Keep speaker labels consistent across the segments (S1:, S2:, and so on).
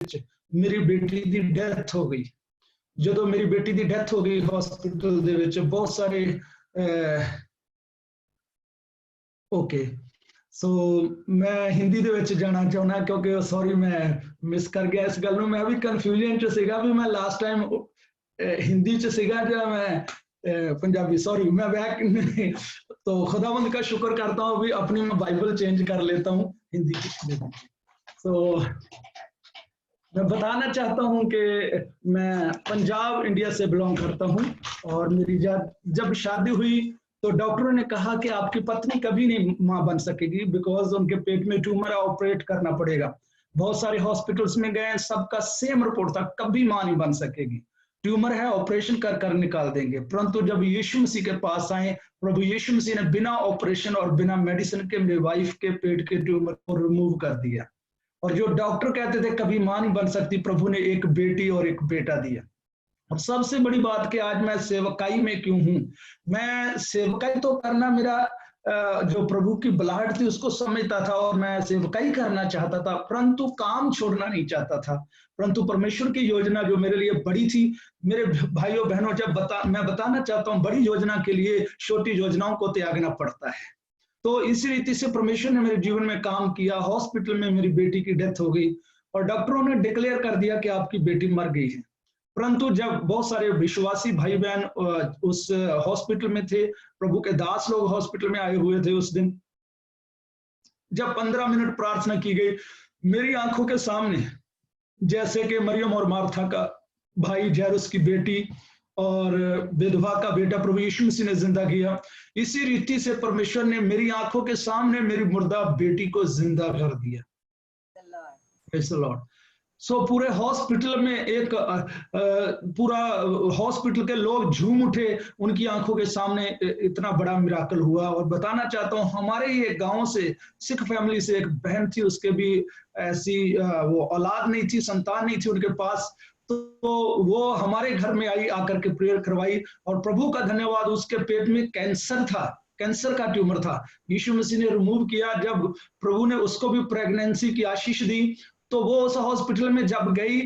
S1: मेरी बेटी की डेथ हो गई। जो मेरी बेटी की डेथ हो गई हॉस्पिटल दे विच बहुत सारे ओके सो मैं हिंदी दे विच जाना चाहना क्योंकि सॉरी मैं मिस कर गया इस गल नूं। मैं भी कन्फ्यूजन च सीगा भी मैं लास्ट टाइम हिंदी च सीगा या मैं पंजाबी, सॉरी मैं बैक तो खुदावंद का शुक्र करता हूँ भी अपनी मैं बाइबल चेंज कर लेता हूँ हिंदी की। तो मैं बताना चाहता हूं कि मैं पंजाब इंडिया से बिलोंग करता हूं और मेरी जब शादी हुई तो डॉक्टरों ने कहा कि आपकी पत्नी कभी नहीं मां बन सकेगी बिकॉज उनके पेट में ट्यूमर है, ऑपरेट करना पड़ेगा। बहुत सारे हॉस्पिटल्स में गए, सबका सेम रिपोर्ट था, कभी मां नहीं बन सकेगी, ट्यूमर है, ऑपरेशन कर कर निकाल देंगे। परंतु जब यीशु मसीह के पास आए, प्रभु यीशु मसीह ने बिना ऑपरेशन और बिना मेडिसिन के मेरी वाइफ के पेट के ट्यूमर को रिमूव कर दिया। और जो डॉक्टर कहते थे कभी मां नहीं बन सकती, प्रभु ने एक बेटी और एक बेटा दिया। और सबसे बड़ी बात कि आज मैं सेवकाई में क्यों हूं। मैं सेवकाई तो करना मेरा जो प्रभु की बुलाहट थी उसको समझता था और मैं सेवकाई करना चाहता था, परंतु काम छोड़ना नहीं चाहता था। परंतु परमेश्वर की योजना जो मेरे लिए बड़ी थी, मेरे भाइयों बहनों, मैं बताना चाहता हूं, बड़ी योजना के लिए छोटी योजनाओं को त्यागना पड़ता है। तो इसी रीति से परमेश्वर ने मेरे जीवन में काम किया। हॉस्पिटल में मेरी बेटी की डेथ हो गई और डॉक्टरों ने डिक्लेयर कर दिया कि आपकी बेटी मर गई है। परंतु जब बहुत सारे विश्वासी भाई बहन उस हॉस्पिटल में थे, प्रभु के दास लोग हॉस्पिटल में आए हुए थे, उस दिन जब 15 मिनट प्रार्थना की गई, मेरी आंखों के सामने जैसे कि मरियम और मार्था का भाई जैरुस की बेटी और विधवा का बेटा प्रभु यीशु मसीह ने जिंदा किया, इसी रीति से परमेश्वर ने मेरी आंखों के सामने मेरी मुर्दा बेटी को जिंदा कर दिया। Praise the Lord. सो पूरे हॉस्पिटल में एक पूरा हॉस्पिटल के लोग झूम उठे, उनकी आंखों के सामने इतना बड़ा मिराकल हुआ। और बताना चाहता हूं, हमारे ये गांव से सिख फैमिली से एक बहन थी, उसके भी ऐसी वो औलाद नहीं थी, संतान नहीं थी उनके पास, तो वो हमारे घर में आई, आकर के प्रेयर करवाई और प्रभु का धन्यवाद, उसके पेट में कैंसर था, कैंसर का ट्यूमर था, यीशु मसीह ने रिमूव किया। जब प्रभु ने उसको भी प्रेगनेंसी की आशीष दी, तो वो उस हॉस्पिटल में जब गई,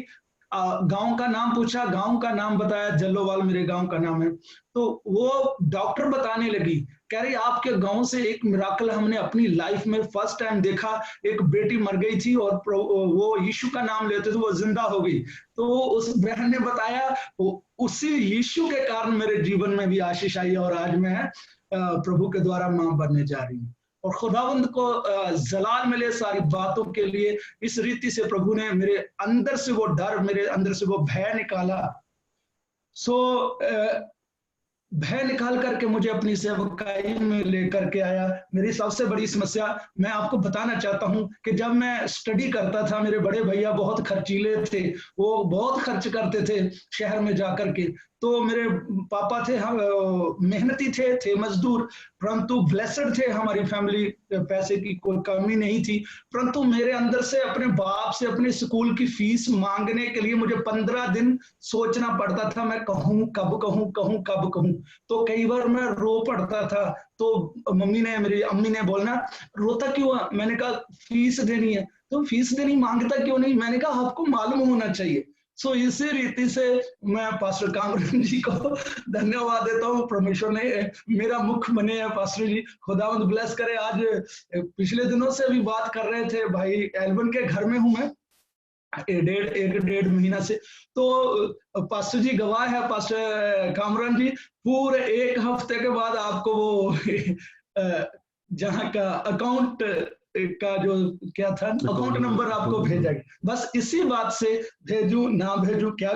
S1: गांव का नाम पूछा, गांव का नाम बताया, जल्लोवाल मेरे गांव का नाम है। तो वो डॉक्टर बताने लगी, कह रही आपके गांव से एक मिराकल हमने अपनी लाइफ में फर्स्ट टाइम देखा, एक बेटी मर गई थी और वो यीशु का नाम लेते थे, वो जिंदा हो गई। तो उस बहन ने बताया उसी यीशु के कारण मेरे जीवन में भी आशीष आई और आज मैं प्रभु के द्वारा मां बनने जा रही हूँ। और खुदावंद को जलाल मिले सारी बातों के लिए। इस रीति से प्रभु ने मेरे अंदर से वो डर, मेरे अंदर से वो भय निकाला। भय निकाल करके मुझे अपनी सेवकाई में लेकर के आया। मेरी सबसे बड़ी समस्या मैं आपको बताना चाहता हूं कि जब मैं स्टडी करता था, मेरे बड़े भैया बहुत खर्चीले थे, वो बहुत खर्च करते थे शहर में जाकर के। तो मेरे पापा थे, हम मेहनती थे मजदूर, परंतु ब्लेसड थे, हमारी फैमिली, पैसे की कोई कमी नहीं थी। परंतु मेरे अंदर से अपने बाप से अपने स्कूल की फीस मांगने के लिए मुझे 15 दिन सोचना पड़ता था, मैं कहूं कब कहूं। तो कई बार मैं रो पड़ता था, तो मेरी अम्मी ने बोलना, रोता क्यों? मैंने कहा फीस देनी है। तो फीस देनी मांगता क्यों नहीं? मैंने कहा आपको मालूम होना चाहिए। इसी रीति से मैं पास्टर कामरान जी को धन्यवाद देता हूँ, परमेश्वर ने मेरा मुख बने हैं पास्टर जी, खुदावंद ब्लेस करे। आज पिछले दिनों से भी बात कर रहे थे, भाई एल्बन के घर में हूं मैं एक डेढ़ महीना से। तो पास्टर जी गवाह है, पास्टर कामरान जी, पूरे एक हफ्ते के बाद आपको वो जहां का अकाउंट का जो क्या था, अकाउंट नंबर आपको भेजेंगे। बस इसी बात से भेजूं ना भेजूं, क्या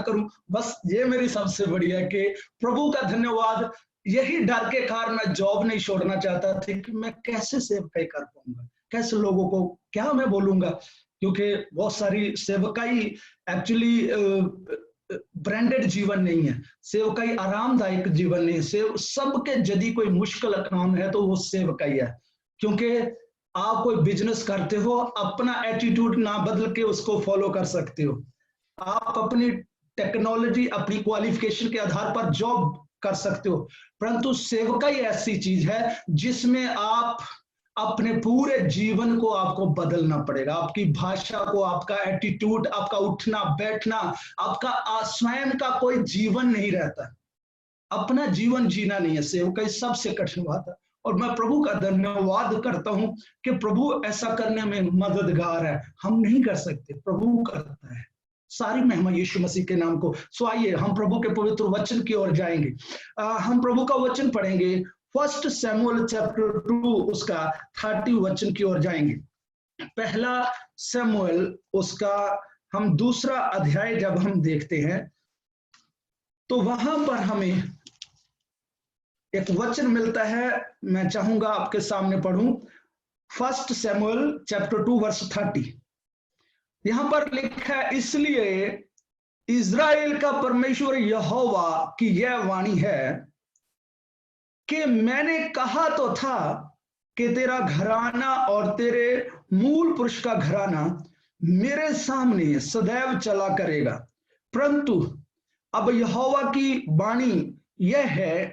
S1: करूं, बस ये मेरी सबसे बड़ी है कि प्रभु का धन्यवाद। यही डर के कारण मैं जॉब नहीं छोड़ना चाहता था कि मैं कैसे सेवकाई कर पाऊंगा, कैसे लोगों को क्या मैं बोलूंगा, क्योंकि बहुत सारी सेवकाई एक्चुअली ब्रांडेड जीवन नहीं है, सेवकाई आरामदायक जीवन नहीं है। सबके यदि कोई मुश्किल काम है तो वो सेवकाई है, क्योंकि आप कोई बिजनेस करते हो, अपना एटीट्यूड ना बदल के उसको फॉलो कर सकते हो। आप अपनी टेक्नोलॉजी, अपनी क्वालिफिकेशन के आधार पर जॉब कर सकते हो, परंतु सेवकाई ऐसी चीज है जिसमें आप अपने पूरे जीवन को आपको बदलना पड़ेगा, आपकी भाषा को, आपका एटीट्यूड, आपका उठना बैठना, आपका स्वयं का कोई जीवन नहीं रहता, अपना जीवन जीना नहीं है सेवकाई सबसे कठिन बात है। और मैं प्रभु का धन्यवाद करता हूं कि प्रभु ऐसा करने में मददगार है, हम नहीं कर सकते, प्रभु करता है। सारी महिमा यीशु मसीह के नाम को। सो आइए हम प्रभु के पवित्र वचन की ओर जाएंगे। हम प्रभु का वचन पढ़ेंगे, 1 शमूएल चैप्टर 2 उसका 30 वचन की ओर जाएंगे। पहला शमूएल उसका हम दूसरा अध्याय जब हम देखते हैं तो वहां पर हमें एक वचन मिलता है, मैं चाहूंगा आपके सामने पढ़ूं। 1 शमूएल चैप्टर 2 वर्स 30। यहां पर लिखा है, इसलिए इज़राइल का परमेश्वर यहोवा की यह वाणी है कि मैंने कहा तो था कि तेरा घराना और तेरे मूल पुरुष का घराना मेरे सामने सदैव चला करेगा, परंतु अब यहोवा की वाणी यह है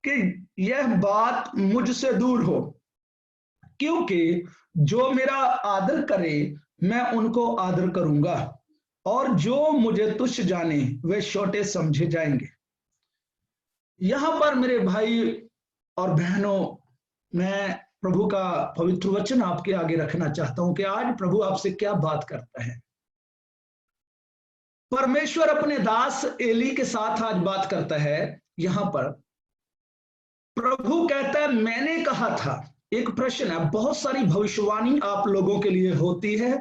S1: कि यह बात मुझसे दूर हो, क्योंकि जो मेरा आदर करे मैं उनको आदर करूंगा, और जो मुझे तुच्छ जाने वे छोटे समझे जाएंगे। यहां पर मेरे भाई और बहनों, मैं प्रभु का पवित्र वचन आपके आगे रखना चाहता हूं कि आज प्रभु आपसे क्या बात करता है। परमेश्वर अपने दास एली के साथ आज बात करता है। यहां पर प्रभु कहता है, मैंने कहा था। एक प्रश्न है, बहुत सारी भविष्यवाणी आप लोगों के लिए होती है,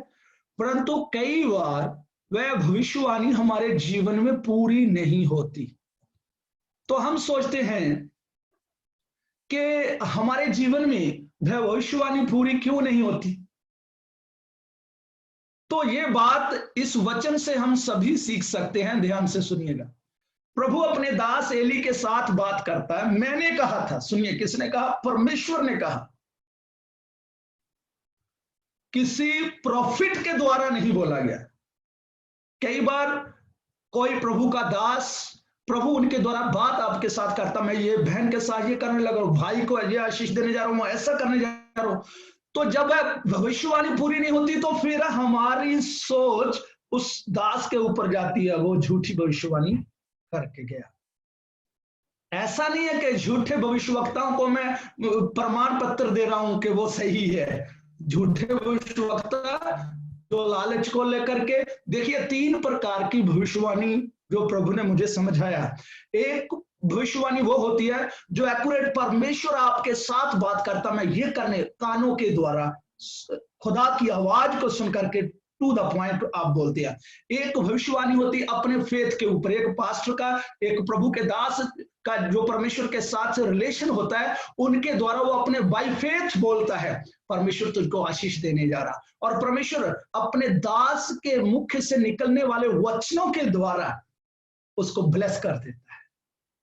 S1: परंतु कई बार वह भविष्यवाणी हमारे जीवन में पूरी नहीं होती। तो हम सोचते हैं कि हमारे जीवन में वह भविष्यवाणी पूरी क्यों नहीं होती। तो ये बात इस वचन से हम सभी सीख सकते हैं। ध्यान से सुनिएगा। प्रभु अपने दास एली के साथ बात करता है। मैंने कहा था, सुनिए, किसने कहा? परमेश्वर ने कहा। किसी प्रॉफिट के द्वारा नहीं बोला गया। कई बार कोई प्रभु का दास, प्रभु उनके द्वारा बात आपके साथ करता, मैं ये बहन के साथ ये करने लगा हूं, भाई को ये आशीष देने जा रहा हूं, ऐसा करने जा रहा हूं। तो जब भविष्यवाणी पूरी नहीं होती तो फिर हमारी सोच उस दास के ऊपर जाती है, वो झूठी भविष्यवाणी करके गया। ऐसा नहीं है कि झूठे भविष्यवक्ताओं को मैं प्रमाण पत्र दे रहा हूं कि वो सही है। झूठे भविष्यवक्ता जो लालच को लेकर के, देखिए 3 प्रकार की भविष्यवाणी जो प्रभु ने मुझे समझाया। एक भविष्यवाणी वो होती है जो एक्यूरेट परमेश्वर आपके साथ बात करता, मैं ये करने, कानों के द्वारा खुदा की आवाज को सुन करके टू द पॉइंट आप बोलते हैं। एक भविष्यवाणी होती अपने फेथ के ऊपर, एक पास्टर का, एक प्रभु के दास का जो परमेश्वर के साथ रिलेशन होता है, उनके द्वारा वो अपने बाय फेथ बोलता है, परमेश्वर तुझको आशीष देने जा रहा। और परमेश्वर अपने दास के मुख से निकलने वाले वचनों के द्वारा उसको ब्लेस कर देता है।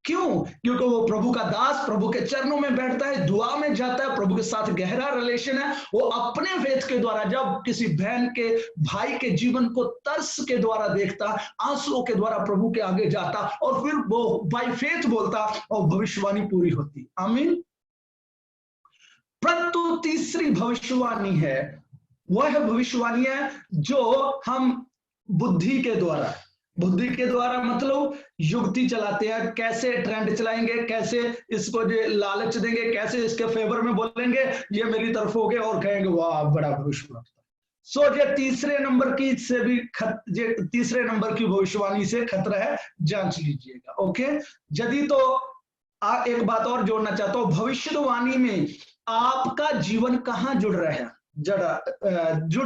S1: क्यों? क्योंकि वो प्रभु का दास प्रभु के चरणों में बैठता है, दुआ में जाता है, प्रभु के साथ गहरा रिलेशन है। वो अपने फेथ के द्वारा जब किसी बहन के, भाई के जीवन को तरस के द्वारा देखता, आंसुओं के द्वारा प्रभु के आगे जाता, और फिर वो बाय फेथ बोलता और भविष्यवाणी पूरी होती। आमीन। परंतु तीसरी भविष्यवाणी है, वह भविष्यवाणी है जो हम बुद्धि के द्वारा, बुद्धि के द्वारा मतलब युक्ति चलाते हैं, कैसे ट्रेंड चलाएंगे, कैसे इसको जो लालच देंगे, कैसे इसके फेवर में बोलेंगे, ये मेरी तरफ हो गए और कहेंगे वाह बड़ा भविष्यवक्ता। सो ये तीसरे नंबर की से भी तीसरे नंबर की भविष्यवाणी से खतरा है, जांच लीजिएगा। ओके, यदि तो एक बात और जोड़ना चाहता हूं, भविष्यवाणी में आपका जीवन कहां जुड़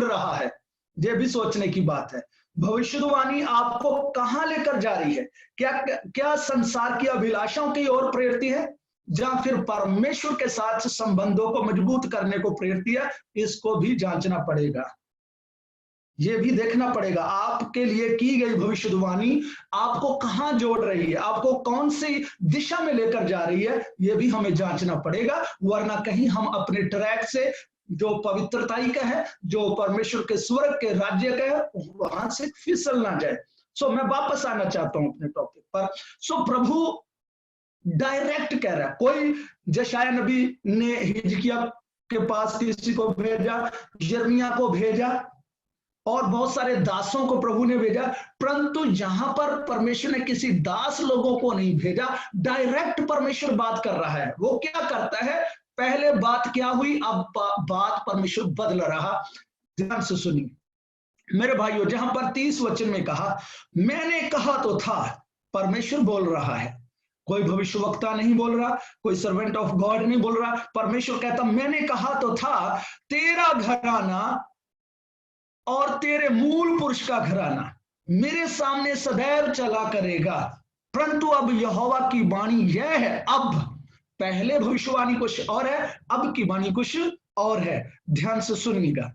S1: रहा है, ये भी सोचने की बात है। भविष्यवाणी आपको कहां लेकर जा रही है? क्या संसार की अभिलाषाओं की ओर प्रेरती है, या फिर परमेश्वर के साथ संबंधों को मजबूत करने को प्रेरती है? इसको भी जांचना पड़ेगा, ये भी देखना पड़ेगा। आपके लिए की गई भविष्यवाणी आपको कहां जोड़ रही है, आपको कौन सी दिशा में लेकर जा रही है, ये भी हमें जांचना पड़ेगा, वरना कहीं हम अपने ट्रैक से, जो पवित्रताई का है, जो परमेश्वर के स्वर्ग के राज्य का है, वहां से फिसल ना जाए। सो मैं वापस आना चाहता हूं अपने टॉपिक पर। सो प्रभु डायरेक्ट कह रहा है, कोई जशाया नबी ने हिजकिया के पास किसी को भेजा, यिर्मयाह को भेजा और बहुत सारे दासों को प्रभु ने भेजा, परंतु यहां पर परमेश्वर ने किसी दास लोगों को नहीं भेजा, डायरेक्ट परमेश्वर बात कर रहा है। वो क्या करता है, पहले बात क्या हुई, अब बात परमेश्वर बदल रहा। ध्यान से सुनिए मेरे भाइयों, जहां पर 30 वचन में कहा मैंने कहा तो था, परमेश्वर बोल रहा है, कोई भविष्यवक्ता नहीं बोल रहा, कोई सर्वेंट ऑफ गॉड नहीं बोल रहा। परमेश्वर कहता मैंने कहा तो था, तेरा घराना और तेरे मूल पुरुष का घराना मेरे सामने सदैव चला करेगा, परंतु अब यहोवा की वाणी यह है, अब पहले भविष्यवाणी कुछ और है, अब की वाणी कुछ और है। ध्यान से सुनिएगा,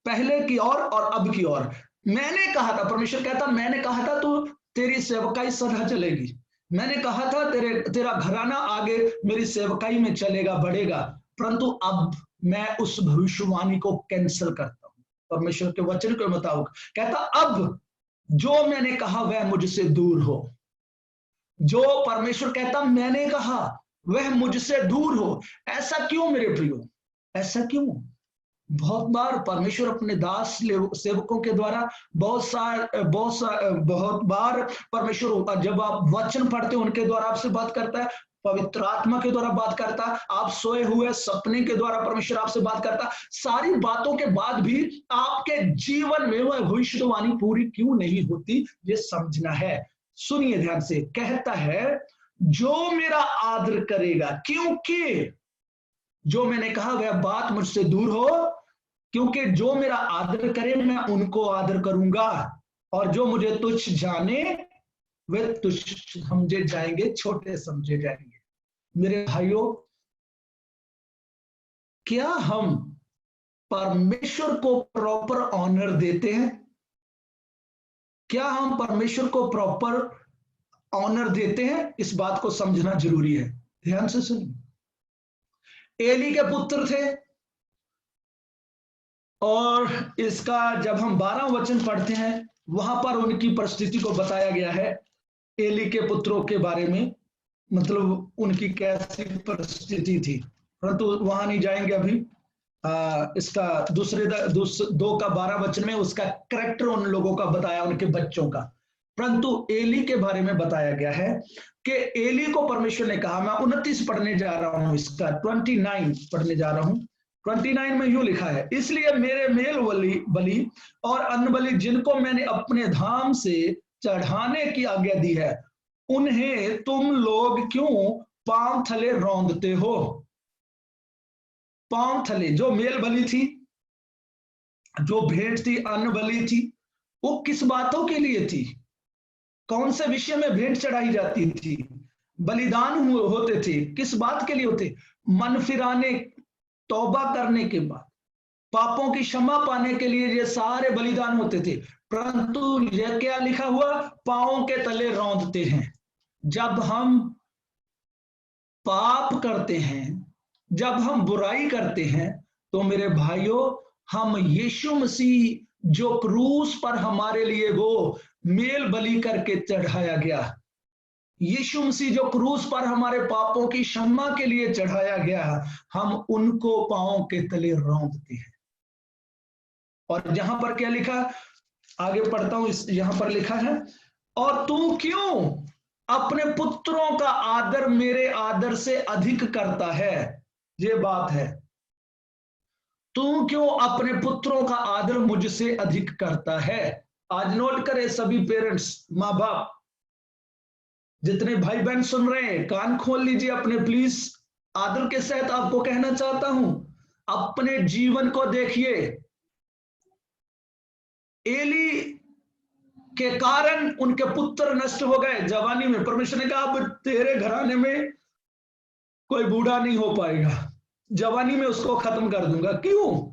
S1: पहले की और अब की और। मैंने कहा था, परमेश्वर कहता मैंने कहा था तो तेरी सेवकाई सदा चलेगी, मैंने कहा था तेरा घराना आगे मेरी सेवकाई में चलेगा, बढ़ेगा, परंतु अब मैं उस भविष्यवाणी को कैंसिल करता हूं। परमेश्वर के वचन के मुताबिक कहता अब जो मैंने कहा वह मुझसे दूर हो। जो परमेश्वर कहता मैंने कहा वह मुझसे दूर हो। ऐसा क्यों मेरे प्रियो, ऐसा क्यों? बहुत बार परमेश्वर अपने दास सेवकों के द्वारा बहुत बार परमेश्वर जब आप वचन पढ़ते उनके द्वारा आपसे बात करता है, पवित्र आत्मा के द्वारा बात करता, आप सोए हुए सपने के द्वारा परमेश्वर आपसे बात करता। सारी बातों के बाद भी आपके जीवन में वह भविष्यवाणी पूरी क्यों नहीं होती, ये समझना है। सुनिए ध्यान से, कहता है जो मेरा आदर करेगा, क्योंकि जो मैंने कहा वह बात मुझसे दूर हो, क्योंकि जो मेरा आदर करे मैं उनको आदर करूंगा, और जो मुझे तुच्छ जाने वे तुच्छ समझे जाएंगे, छोटे समझे जाएंगे। मेरे भाइयों, क्या हम परमेश्वर को प्रॉपर ऑनर देते हैं? क्या हम परमेश्वर को प्रॉपर ऑनर देते हैं? इस बात को समझना जरूरी है। ध्यान से सुनिए, एली के पुत्र थे, और इसका जब हम 12 वचन पढ़ते हैं वहां पर उनकी परिस्थिति को बताया गया है, एली के पुत्रों के बारे में, मतलब उनकी कैसी परिस्थिति थी, परंतु वहां नहीं जाएंगे अभी। इसका दूसरे 2 का 12 वचन में उसका कैरेक्टर उन लोगों का बताया, उनके बच्चों का, परंतु एली के बारे में बताया गया है कि एली को परमेश्वर ने कहा, मैं 29 पढ़ने जा रहा हूं, इसका 29 पढ़ने जा रहा हूं। 29 में यूं लिखा है, इसलिए मेरे मेल बलि और अन्न बलि जिनको मैंने अपने धाम से चढ़ाने की आज्ञा दी है, उन्हें तुम लोग क्यों पांव थले रौंदते हो? पांव थले, जो मेल बलि थी, जो भेंट थी, अन्न बलि थी, वो किस बातों के लिए थी? कौन से विषय में भेंट चढ़ाई जाती थी? बलिदान होते थे, किस बात के लिए होते? मन फिराने, तौबा करने के बाद पापों की क्षमा पाने के लिए ये सारे बलिदान होते थे, परंतु यह क्या लिखा हुआ? पांवों के तले रौंदते हैं। जब हम पाप करते हैं, जब हम बुराई करते हैं, तो मेरे भाइयों, हम यीशु मसीह जो क्रूस पर हमारे लिए वो मेल बलि करके चढ़ाया गया, यीशु मसीह जो क्रूस पर हमारे पापों की क्षमा के लिए चढ़ाया गया, हम उनको पांवों के तले रौंदते हैं। और यहां पर क्या लिखा, आगे पढ़ता हूं, यहां पर लिखा है, और तू क्यों अपने पुत्रों का आदर मेरे आदर से अधिक करता है? ये बात है, तू क्यों अपने पुत्रों का आदर मुझसे अधिक करता है? आज नोट करें सभी पेरेंट्स, माँ बाप, जितने भाई बहन सुन रहे हैं, कान खोल लीजिए अपने प्लीज। आदर के साथ आपको कहना चाहता हूं, अपने जीवन को देखिए। एली के कारण उनके पुत्र नष्ट हो गए जवानी में। परमेश्वर ने कहा अब तेरे घराने में कोई बूढ़ा नहीं हो पाएगा, जवानी में उसको खत्म कर दूंगा। क्यों?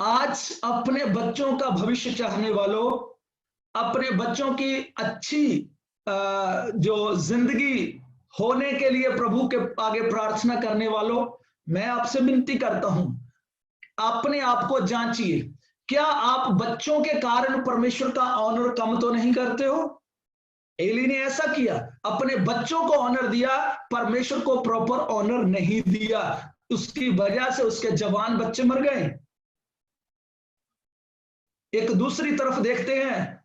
S1: आज अपने बच्चों का भविष्य चाहने वालों, अपने बच्चों की अच्छी जो जिंदगी होने के लिए प्रभु के आगे प्रार्थना करने वालों, मैं आपसे विनती करता हूं, अपने आप को जांचिए। क्या आप बच्चों के कारण परमेश्वर का ऑनर कम तो नहीं करते हो? एली ने ऐसा किया, अपने बच्चों को ऑनर दिया, परमेश्वर को प्रॉपर ऑनर नहीं दिया। उसकी वजह से उसके जवान बच्चे मर गए। एक दूसरी तरफ देखते हैं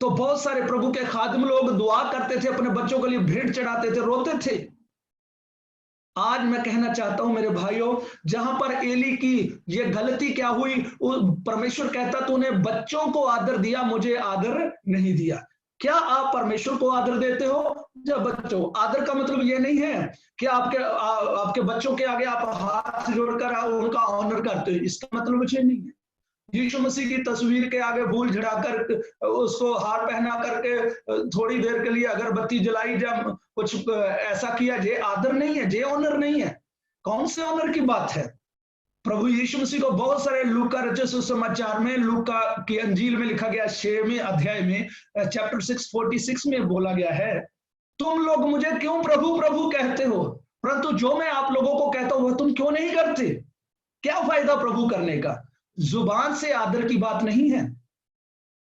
S1: तो बहुत सारे प्रभु के खादिम लोग दुआ करते थे, अपने बच्चों के लिए भेंट चढ़ाते थे, रोते थे। आज मैं कहना चाहता हूं मेरे भाइयों, जहां पर एली की ये गलती क्या हुई, परमेश्वर कहता तूने बच्चों को आदर दिया, मुझे आदर नहीं दिया। क्या आप परमेश्वर को आदर देते हो? जब बच्चों, आदर का मतलब ये नहीं है कि आपके बच्चों के आगे आप हाथ जोड़कर उनका ऑनर करते हो, इसका मतलब ये नहीं है। यीशु मसीह की तस्वीर के आगे फूल चढ़ाकर, उसको हार पहना करके थोड़ी देर के लिए अगरबत्ती जलाई, जब कुछ ऐसा किया, ये आदर नहीं है, ये ऑनर नहीं है। कौन से ऑनर की बात है? प्रभु यीशु मसीह को बहुत सारे लूका रचित सुसमाचार में, लूका की अंजील में लिखा गया 6वें अध्याय में, चैप्टर 6:46 में बोला गया है, तुम लोग मुझे क्यों प्रभु प्रभु कहते हो, परंतु जो मैं आप लोगों को कहता हूं वह तुम क्यों नहीं करते? क्या फायदा प्रभु करने का? जुबान से आदर की बात नहीं है,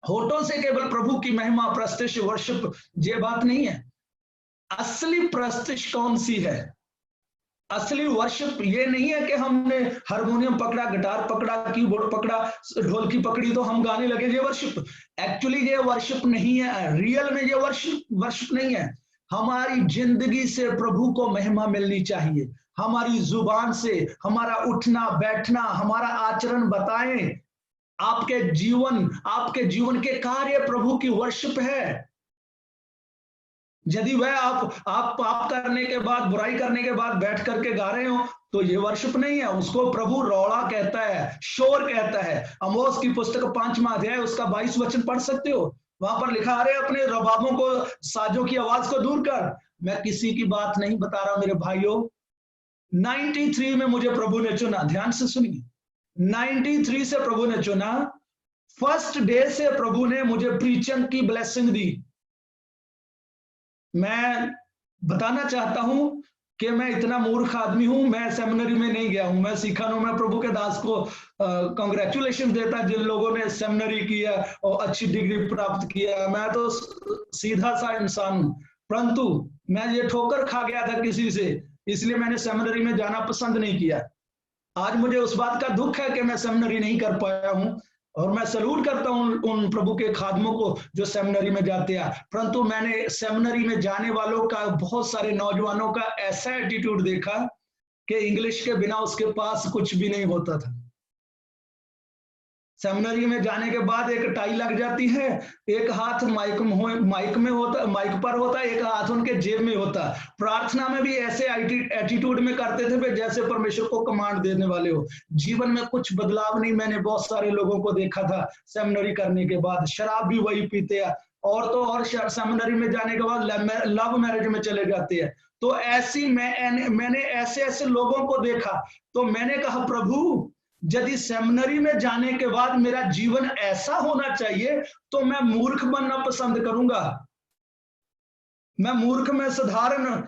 S1: होठों से केवल प्रभु की महिमा, प्रस्तिश, वर्शिप, ये बात नहीं है। असली प्रस्तिश कौन सी है? असली वर्शिप ये नहीं है कि हमने हारमोनियम पकड़ा, गिटार पकड़ा, कीबोर्ड पकड़ा, ढोलकी पकड़ी तो हम गाने लगे, ये वर्शिप। एक्चुअली ये वर्शिप नहीं है, रियल में ये वर्शिप नहीं है। हमारी जिंदगी से प्रभु को महिमा मिलनी चाहिए। हमारी जुबान से हमारा उठना बैठना, हमारा आचरण बताएं, आपके जीवन के कार्य प्रभु की वर्शिप है। यदि वह आप पाप करने के बाद, बुराई करने के बाद बैठ करके गा रहे हो तो ये वर्शिप नहीं है, उसको प्रभु रौला कहता है, शोर कहता है। आमोस की पुस्तक 5वां अध्याय उसका 22 वचन पढ़ सकते हो, वहां पर लिखा, अरे अपने रबाबों को, साजों की आवाज को दूर कर। मैं किसी की बात नहीं बता रहा मेरे भाइयों। 93 में मुझे प्रभु ने चुना, ध्यान से सुनिए, 93 से प्रभु ने चुना। फर्स्ट डे से प्रभु ने मुझे प्रीचन की ब्लेसिंग दी। मैं बताना चाहता हूं कि मैं इतना मूर्ख आदमी हूं, मैं सेमिनरी में नहीं गया हूं, मैं सीखा हूं। मैं प्रभु के दास को कांग्रेचुलेशन देता जिन लोगों ने सेमिनरी किया और अच्छी डिग्री प्राप्त किया। मैं तो सीधा सा इंसान हूं, परंतु मैं ये ठोकर खा गया था किसी से, इसलिए मैंने सेमिनरी में जाना पसंद नहीं किया। आज मुझे उस बात का दुख है कि मैं सेमिनरी नहीं कर पाया हूं, और मैं सलूट करता हूं उन प्रभु के खादमों को जो सेमिनरी में जाते हैं। परंतु मैंने सेमिनरी में जाने वालों का, बहुत सारे नौजवानों का ऐसा एटीट्यूड देखा कि इंग्लिश के बिना उसके पास कुछ भी नहीं होता था। सेमिनरी में जाने के बाद एक टाई लग जाती है, एक हाथ माइक में होता, माइक पर होता, एक हाथ उनके जेब में होता। प्रार्थना में भी ऐसे एटीट्यूड में करते थे जैसे परमेश्वर को कमांड देने वाले हो। जीवन में कुछ बदलाव नहीं। मैंने बहुत सारे लोगों को देखा था सेमिनरी करने के बाद, शराब भी वही पीते हैं, और तो और सेमिनरी में जाने के बाद लव मैरिज में चले जाते हैं। तो ऐसी मैंने ऐसे लोगों को देखा, तो मैंने कहा, प्रभु यदि सेमिनरी में जाने के बाद मेरा जीवन ऐसा होना चाहिए तो मैं मूर्ख बनना पसंद करूंगा। मैं मूर्ख में साधारण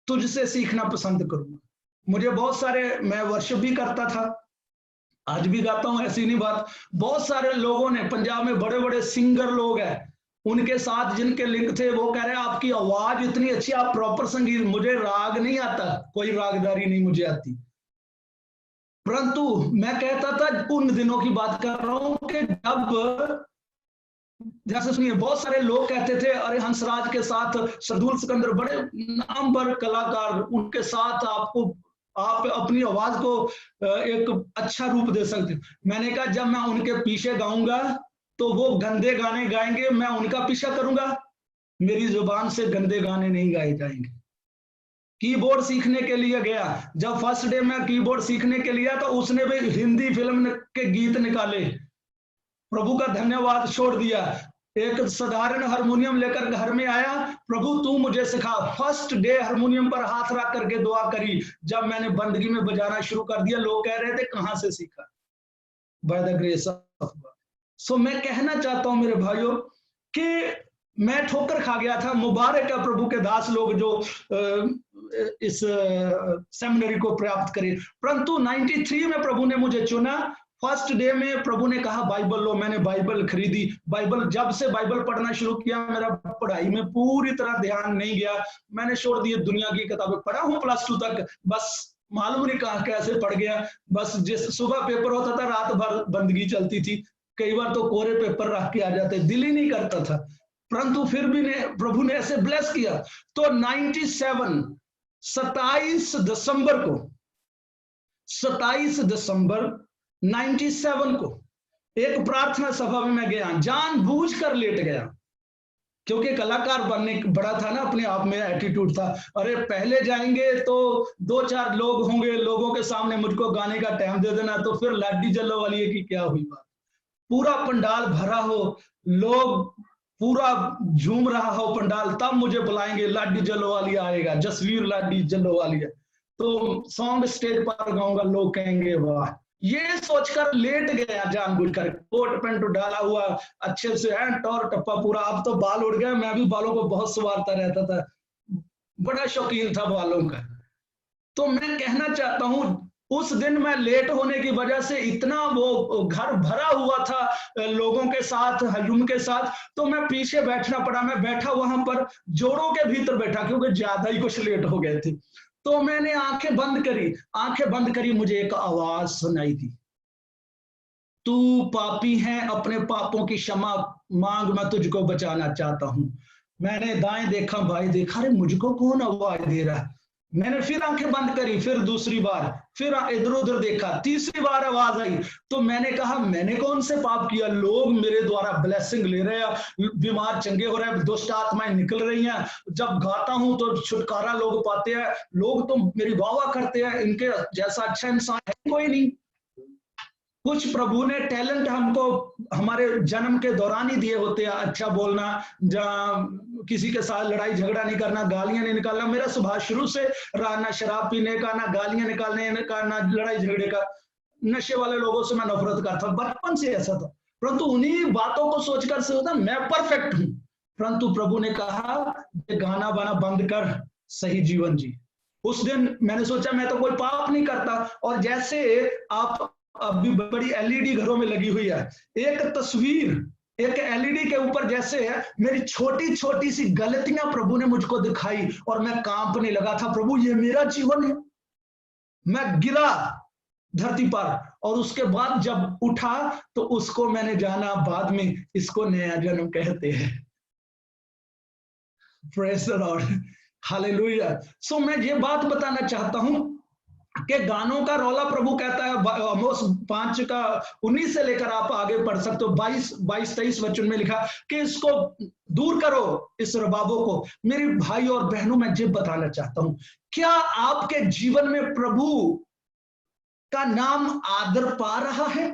S1: तुझसे सीखना पसंद करूंगा। मुझे बहुत सारे, मैं वर्शिप भी करता था, आज भी गाता हूं, ऐसी नहीं बात। बहुत सारे लोगों ने, पंजाब में बड़े बड़े सिंगर लोग हैं, उनके साथ जिनके लिंक थे, वो कह रहे हैं आपकी आवाज इतनी अच्छी, आप प्रॉपर संगीत। मुझे राग नहीं आता, कोई रागदारी नहीं मुझे आती, परंतु मैं कहता था, उन दिनों की बात कर रहा हूं कि जब, जैसे सुनिए, बहुत सारे लोग कहते थे, अरे हंसराज के साथ सरदूल सिकंदर, बड़े नामवर कलाकार, उनके साथ आप अपनी आवाज को एक अच्छा रूप दे सकते। मैंने कहा, जब मैं उनके पीछे गाऊंगा तो वो गंदे गाने गाएंगे, मैं उनका पीछा करूंगा? मेरी जुबान से गंदे गाने नहीं गाए जाएंगे। कीबोर्ड सीखने के लिए गया, जब फर्स्ट डे में कीबोर्ड सीखने के लिए, तो उसने भी हिंदी फिल्म के गीत निकाले, प्रभु का धन्यवाद छोड़ दिया। एक साधारण हारमोनियम लेकर घर में आया, प्रभु तू मुझे सिखा। फर्स्ट डे हारमोनियम पर हाथ रख करके दुआ करी। जब मैंने बंदगी में बजाना शुरू कर दिया, लोग कह रहे थे कहां से सीखा? By the grace of God. So मैं कहना चाहता हूं मेरे भाइयों कि मैं ठोकर खा गया था। मुबारक है प्रभु के दास लोग जो इस सेमिनरी को प्राप्त करे। परंतु 93 में प्रभु ने मुझे चुना। फर्स्ट डे में प्रभु ने कहा बाइबल लो, मैंने बाइबल खरीदी। बाइबल, जब से बाइबल पढ़ना शुरू किया मेरा पढ़ाई में पूरी तरह ध्यान नहीं गया, मैंने छोड़ दिए। दुनिया की किताबें पढ़ा हूं +2 तक, बस मालूम नहीं कहां कैसे पढ़ गया। बस जिस सुबह पेपर होता था रात भर बंदगी चलती थी, कई बार तो कोरे पेपर रख के आ जाते, दिल ही नहीं करता था। परंतु फिर भी प्रभु ने ऐसे ब्लेस किया। तो 27 दिसंबर को 97 को एक प्रार्थना सभा में मैं गया, जानबूझकर लेट गया, क्योंकि कलाकार बनने बड़ा था ना, अपने आप में एटीट्यूड था। अरे पहले जाएंगे तो 2-4 लोग होंगे, लोगों के सामने मुझको गाने का टाइम दे देना, तो फिर लाडी जल्लो वाली है कि क्या हुई बात। पूरा पंडाल भरा हो, लोग पूरा झूम रहा हो पंडाल, तब मुझे बुलाएंगे, लाडी जल्लो वाली आएगा, जसवीर लाडी जल्लो वाली है, तो सॉन्ग स्टेज पर गाऊंगा, लोग कहेंगे वाह। ये सोचकर लेट गया जानबूझकर, कोट पैंट डाला हुआ अच्छे से है, टॉर टप्पा पूरा। अब तो बाल उड़ गए, मैं भी बालों को बहुत संवारता रहता था, बड़ा शौकीन था बालों का। तो मैं कहना चाहता हूं, उस दिन मैं लेट होने की वजह से इतना वो घर भरा हुआ था लोगों के साथ, हजूम के साथ, तो मैं पीछे बैठना पड़ा। मैं बैठा वहां पर जोड़ों के भीतर बैठा, क्योंकि ज्यादा ही कुछ लेट हो गए थे। तो मैंने आंखें बंद करी, मुझे एक आवाज सुनाई दी, तू पापी है, अपने पापों की क्षमा मांग, मैं तुझको बचाना चाहता हूं। मैंने दाएं देखा, भाई देखा, अरे मुझको कौन आवाज दे रहा है। मैंने फिर आंखें बंद करी, फिर दूसरी बार, फिर इधर उधर देखा, तीसरी बार आवाज आई। तो मैंने कहा मैंने कौन से पाप किया, लोग मेरे द्वारा ब्लेसिंग ले रहे हैं, बीमार चंगे हो रहे हैं, दुष्ट आत्माएं निकल रही हैं, जब गाता हूं तो छुटकारा लोग पाते हैं, लोग तो मेरी वाह करते हैं, इनके जैसा अच्छा इंसान है कोई नहीं। कुछ प्रभु ने टैलेंट हमको हमारे जन्म के दौरान ही दिए होते हैं, अच्छा बोलना, किसी के साथ लड़ाई झगड़ा नहीं करना, गालियां नहीं निकालना। मेरा स्वभाव शुरू से रहा, ना शराब पीने का, ना गालियां निकालने का, ना लड़ाई झगड़े का। नशे वाले लोगों से मैं नफरत करता, बचपन से ऐसा था। परंतु उन्हीं बातों को सोचकर से होता मैं परफेक्ट हूं। परंतु प्रभु ने कहा गाना बाना बंद कर, सही जीवन जी। उस दिन मैंने सोचा मैं तो कोई पाप नहीं करता, और जैसे आप अभी बड़ी एलईडी घरों में लगी हुई है, एक तस्वीर एक एलईडी के ऊपर जैसे है, मेरी छोटी छोटी सी गलतियां प्रभु ने मुझको दिखाई, और मैं कांपने लगा था, प्रभु ये मेरा जीवन है। मैं गिरा धरती पर, और उसके बाद जब उठा तो उसको मैंने जाना बाद में, इसको नया जन्म कहते हैं। Praise the Lord, hallelujah. So मैं ये बात बताना चाहता हूं कि गानों का रौला, प्रभु कहता है आमोस 5:19 से लेकर आप आगे पढ़ सकते हो, 22-23 वचन में लिखा कि इसको दूर करो, इस रबाबों को। मेरे भाई और बहनों, मैं ये बताना चाहता हूं, क्या आपके जीवन में प्रभु का नाम आदर पा रहा है?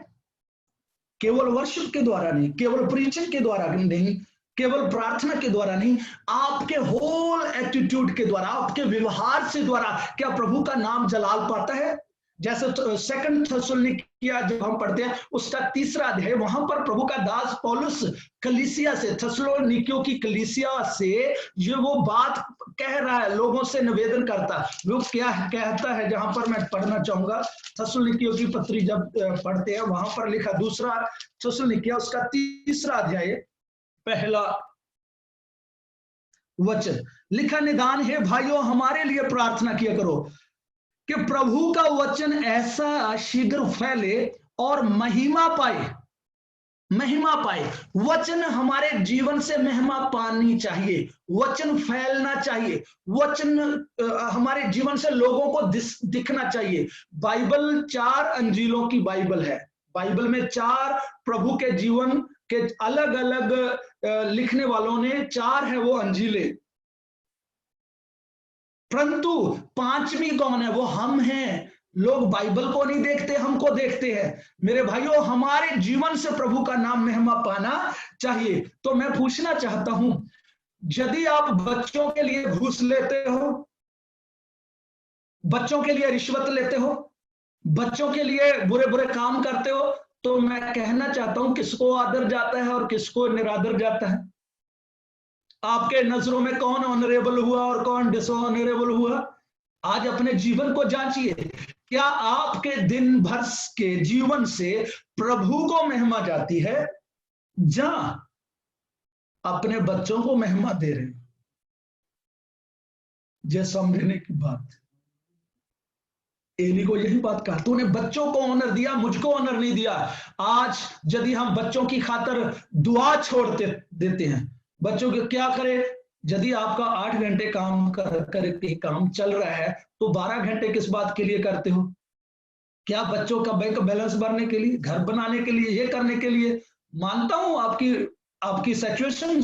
S1: केवल वर्शिप के द्वारा नहीं, केवल प्रीचिंग के द्वारा नहीं, केवल प्रार्थना के द्वारा नहीं, आपके होल एटीट्यूड के द्वारा, आपके व्यवहार से द्वारा क्या प्रभु का नाम जलाल पाता है? जैसे 2 थेसलोनिकिया जब हम पढ़ते हैं उसका 3रा अध्याय, वहां पर प्रभु का दास पौलुस कलीसिया से, थेसलोनिकियों की कलीसिया से ये वो बात कह रहा है, लोगों से निवेदन करता। वो क्या कहता है, जहां पर मैं पढ़ना चाहूंगा, थेसलोनिकियों की पत्री जब पढ़ते हैं वहां पर लिखा, 2 थेसलोनिकिया उसका 3रा अध्याय 1 वचन लिखा, निदान है भाइयों हमारे लिए प्रार्थना किया करो कि प्रभु का वचन ऐसा शीघ्र फैले और महिमा पाए। वचन हमारे जीवन से महिमा पानी चाहिए, वचन फैलना चाहिए, वचन हमारे जीवन से लोगों को दिखना चाहिए। बाइबल 4 अंजीलों की बाइबल है। बाइबल में 4 प्रभु के जीवन के अलग अलग लिखने वालों ने 4 है वो अंजीलें, परंतु 5वीं कौन है? वो हम हैं। लोग बाइबल को नहीं देखते, हमको देखते हैं। मेरे भाइयों, हमारे जीवन से प्रभु का नाम महिमा पाना चाहिए। तो मैं पूछना चाहता हूं, यदि आप बच्चों के लिए घूस लेते हो, बच्चों के लिए रिश्वत लेते हो, बच्चों के लिए बुरे बुरे काम करते हो, तो मैं कहना चाहता हूं किसको आदर जाता है और किसको निरादर जाता है? आपके नजरों में कौन ऑनरेबल हुआ और कौन डिसऑनरेबल हुआ? आज अपने जीवन को जांचिए। क्या आपके दिन भर के जीवन से प्रभु को महिमा जाती है, जहां अपने बच्चों को महिमा दे रहे हैं? ये समझने की बात। एली को यही बात कहा, तूने बच्चों को ऑनर दिया, मुझको ऑनर नहीं दिया। आज यदि हम बच्चों की खातर दुआ छोड़ते देते हैं, बच्चों के क्या करें? यदि आपका 8 घंटे काम करके काम चल रहा है, तो 12 घंटे किस बात के लिए करते हो? क्या बच्चों का बैंक बैलेंस भरने के लिए, घर बनाने के लिए, ये करने के लिए? मानता हूं आपकी सिचुएशन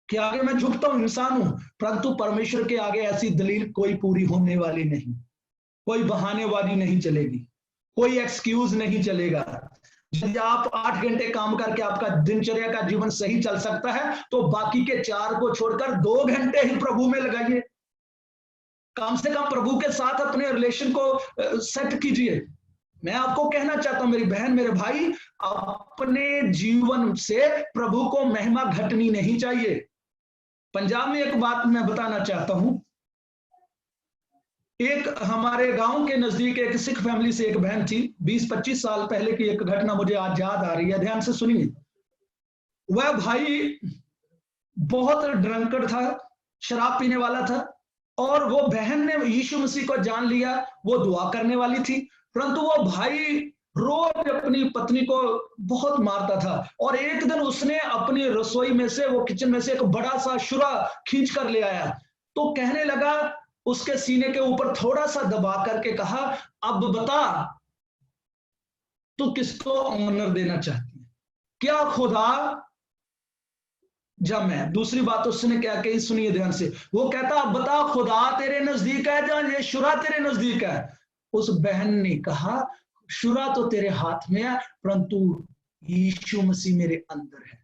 S1: के आगे मैं झुकता हूं, इंसान हूं, परंतु परमेश्वर के आगे ऐसी दलील कोई पूरी होने वाली नहीं। कोई बहानेबाजी नहीं चलेगी, कोई एक्सक्यूज नहीं चलेगा। यदि आप 8 घंटे काम करके आपका दिनचर्या का जीवन सही चल सकता है, तो बाकी के 4 को छोड़कर 2 घंटे ही प्रभु में लगाइए। कम से कम प्रभु के साथ अपने रिलेशन को सेट कीजिए। मैं आपको कहना चाहता हूं मेरी बहन, मेरे भाई, अपने जीवन से प्रभु को महिमा घटनी नहीं चाहिए। पंजाब में एक बात मैं बताना चाहता हूं। एक हमारे गांव के नजदीक एक सिख फैमिली से एक बहन थी। 20-25 साल पहले की एक घटना मुझे आज याद आ रही है, ध्यान से सुनिए। वह भाई बहुत ड्रंकर्ड था, शराब पीने वाला था, और वो बहन ने यीशु मसीह को जान लिया, वो दुआ करने वाली थी, परंतु वो भाई रोज अपनी पत्नी को बहुत मारता था। और एक दिन उसने अपनी रसोई में से, वो किचन में से एक बड़ा सा शुरा खींच कर ले आया, तो कहने लगा, उसके सीने के ऊपर थोड़ा सा दबा करके कहा, अब बता तू किसको ऑनर देना चाहती है, क्या खुदा या मैं? दूसरी बात उसने क्या कही, सुनिए ध्यान से। वो कहता, अब बता खुदा तेरे नजदीक है या ये शुरा तेरे नजदीक है? उस बहन ने कहा, शुरा तो तेरे हाथ में है, परंतु यीशु मसीह मेरे अंदर है।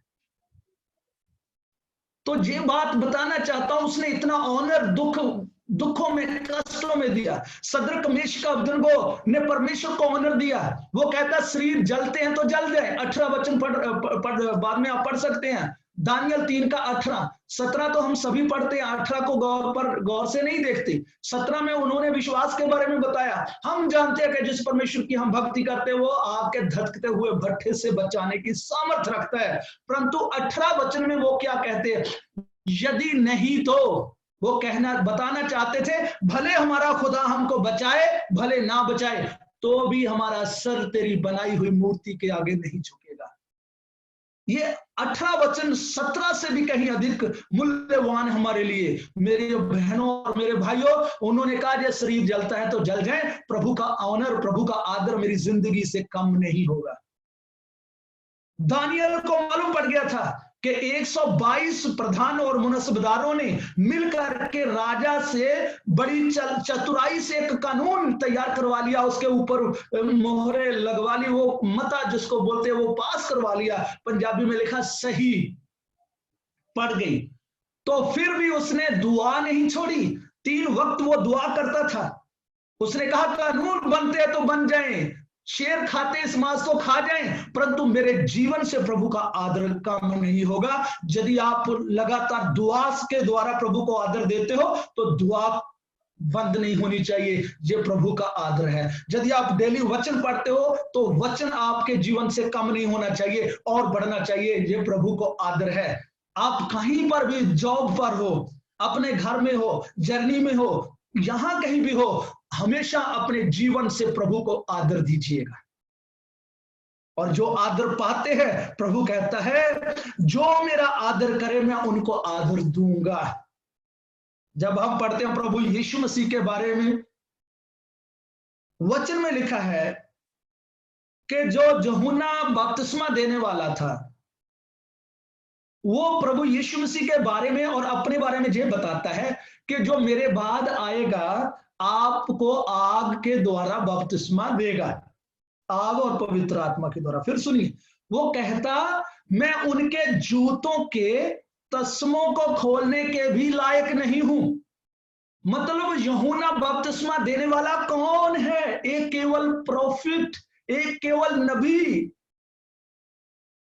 S1: तो ये बात बताना चाहता हूं, उसने इतना ऑनर दुखों में, कष्टों में दिया। सदरक मेशक अबेदनगो ने परमेश्वर को ऑनर दिया। वो कहता, शरीर जलते हैं तो जल जाए। 18 वचन बाद में आप पढ़ सकते हैं। दानियल 3:18, 17 तो हम सभी पढ़ते हैं, 18 को गौर से नहीं देखते। 17 में उन्होंने विश्वास के बारे में बताया। हम जानते हैं कि जिस परमेश्वर की हम भक्ति करते हैं, वो आग के धधकते हुए भट्ठे से बचाने की सामर्थ रखता है। परंतु 18 वचन में वो क्या कहते हैं? यदि नहीं तो वो बताना चाहते थे, भले हमारा खुदा हमको बचाए, भले ना बचाए, तो भी हमारा सर तेरी बनाई हुई मूर्ति के आगे नहीं झुकेगा। ये 18 वचन 17 से भी कहीं अधिक मूल्यवान हमारे लिए। मेरे बहनों और मेरे भाइयों, उन्होंने कहा, ये शरीर जलता है तो जल जाए, प्रभु का ऑनर, प्रभु का आदर मेरी जिंदगी से कम नहीं होगा। दानियल को मालूम पड़ गया था कि 122 प्रधान और मुनसबदारों ने मिलकर के राजा से बड़ी चतुराई से एक कानून तैयार करवा लिया, उसके ऊपर मोहरे लगवा ली, वो मता जिसको बोलते हैं वो पास करवा लिया। पंजाबी में लिखा सही पड़ गई। तो फिर भी उसने दुआ नहीं छोड़ी। 3 वक्त वो दुआ करता था। उसने कहा, कानून बनते हैं तो बन जाएं, शेर खाते इस मांस को खा जाएं, परंतु मेरे जीवन से प्रभु का आदर कम नहीं होगा। यदि आप लगातार दुआ के द्वारा प्रभु को आदर देते हो, तो दुआ बंद नहीं होनी चाहिए। ये प्रभु का आदर है। यदि आप डेली वचन पढ़ते हो, तो वचन आपके जीवन से कम नहीं होना चाहिए और बढ़ना चाहिए। ये प्रभु को आदर है। आप कहीं पर भी, जॉब पर हो, अपने घर में हो, जर्नी में हो, यहां कहीं भी हो, हमेशा अपने जीवन से प्रभु को आदर दीजिएगा। और जो आदर पाते हैं, प्रभु कहता है, जो मेरा आदर करे मैं उनको आदर दूंगा। जब हम पढ़ते हैं प्रभु यीशु मसीह के बारे में, वचन में लिखा है कि जो यूहन्ना बपतिस्मा देने वाला था, वो प्रभु यीशु मसीह के बारे में और अपने बारे में ये बताता है कि जो मेरे बाद आएगा, आपको आग के द्वारा बपतिस्मा देगा, आग और पवित्र आत्मा के द्वारा। फिर सुनिए, वो कहता, मैं उनके जूतों के तस्मों को खोलने के भी लायक नहीं हूं। मतलब यूहन्ना बपतिस्मा देने वाला कौन है? एक केवल प्रोफिट, एक केवल नबी,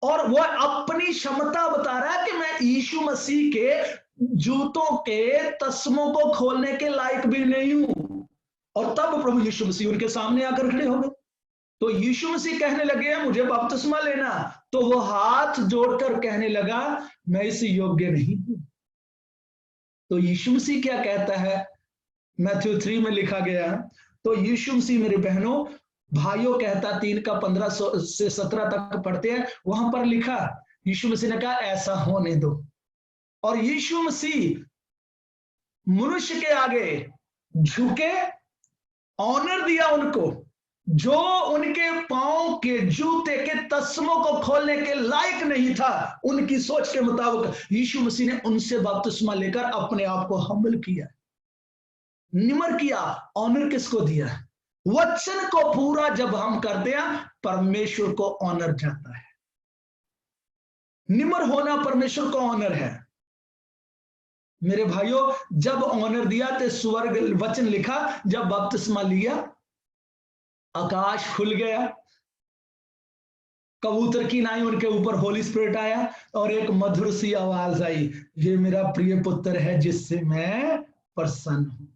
S1: और वो अपनी क्षमता बता रहा है कि मैं यीशु मसीह के जूतों के तस्मों को खोलने के लायक भी नहीं हूं। और तब प्रभु यीशु मसीह उनके सामने आकर खड़े हो गए। तो यीशु मसीह कहने लगे मुझे बपतिस्मा लेना, तो वो हाथ जोड़कर कहने लगा मैं इस योग्य नहीं हूं। तो यीशु मसीह क्या कहता है, मैथ्यू 3 में लिखा गया, तो यीशु मसीह मेरे बहनों भाइयों कहता 3 का 15 से 17 तक पढ़ते हैं, वहां पर लिखा यीशु मसीह ने कहा ऐसा होने दो। और यीशु मसीह मनुष्य के आगे झुके, ऑनर दिया उनको, जो उनके पांव के जूते के तस्मों को खोलने के लायक नहीं था। उनकी सोच के मुताबिक यीशु मसीह ने उनसे बपतिस्मा लेकर अपने आप को हम्बल किया, निमर किया। ऑनर किसको दिया? वचन को पूरा जब हम करते हैं परमेश्वर को ऑनर जाता है। निमर होना परमेश्वर को ऑनर है। मेरे भाइयों, जब ऑनर दिया तो स्वर्ग वचन लिखा, जब बपतिस्मा लिया आकाश खुल गया, कबूतर की नाई उनके ऊपर होली स्पिरिट आया और एक मधुर सी आवाज आई, ये मेरा प्रिय पुत्र है जिससे मैं प्रसन्न हूं।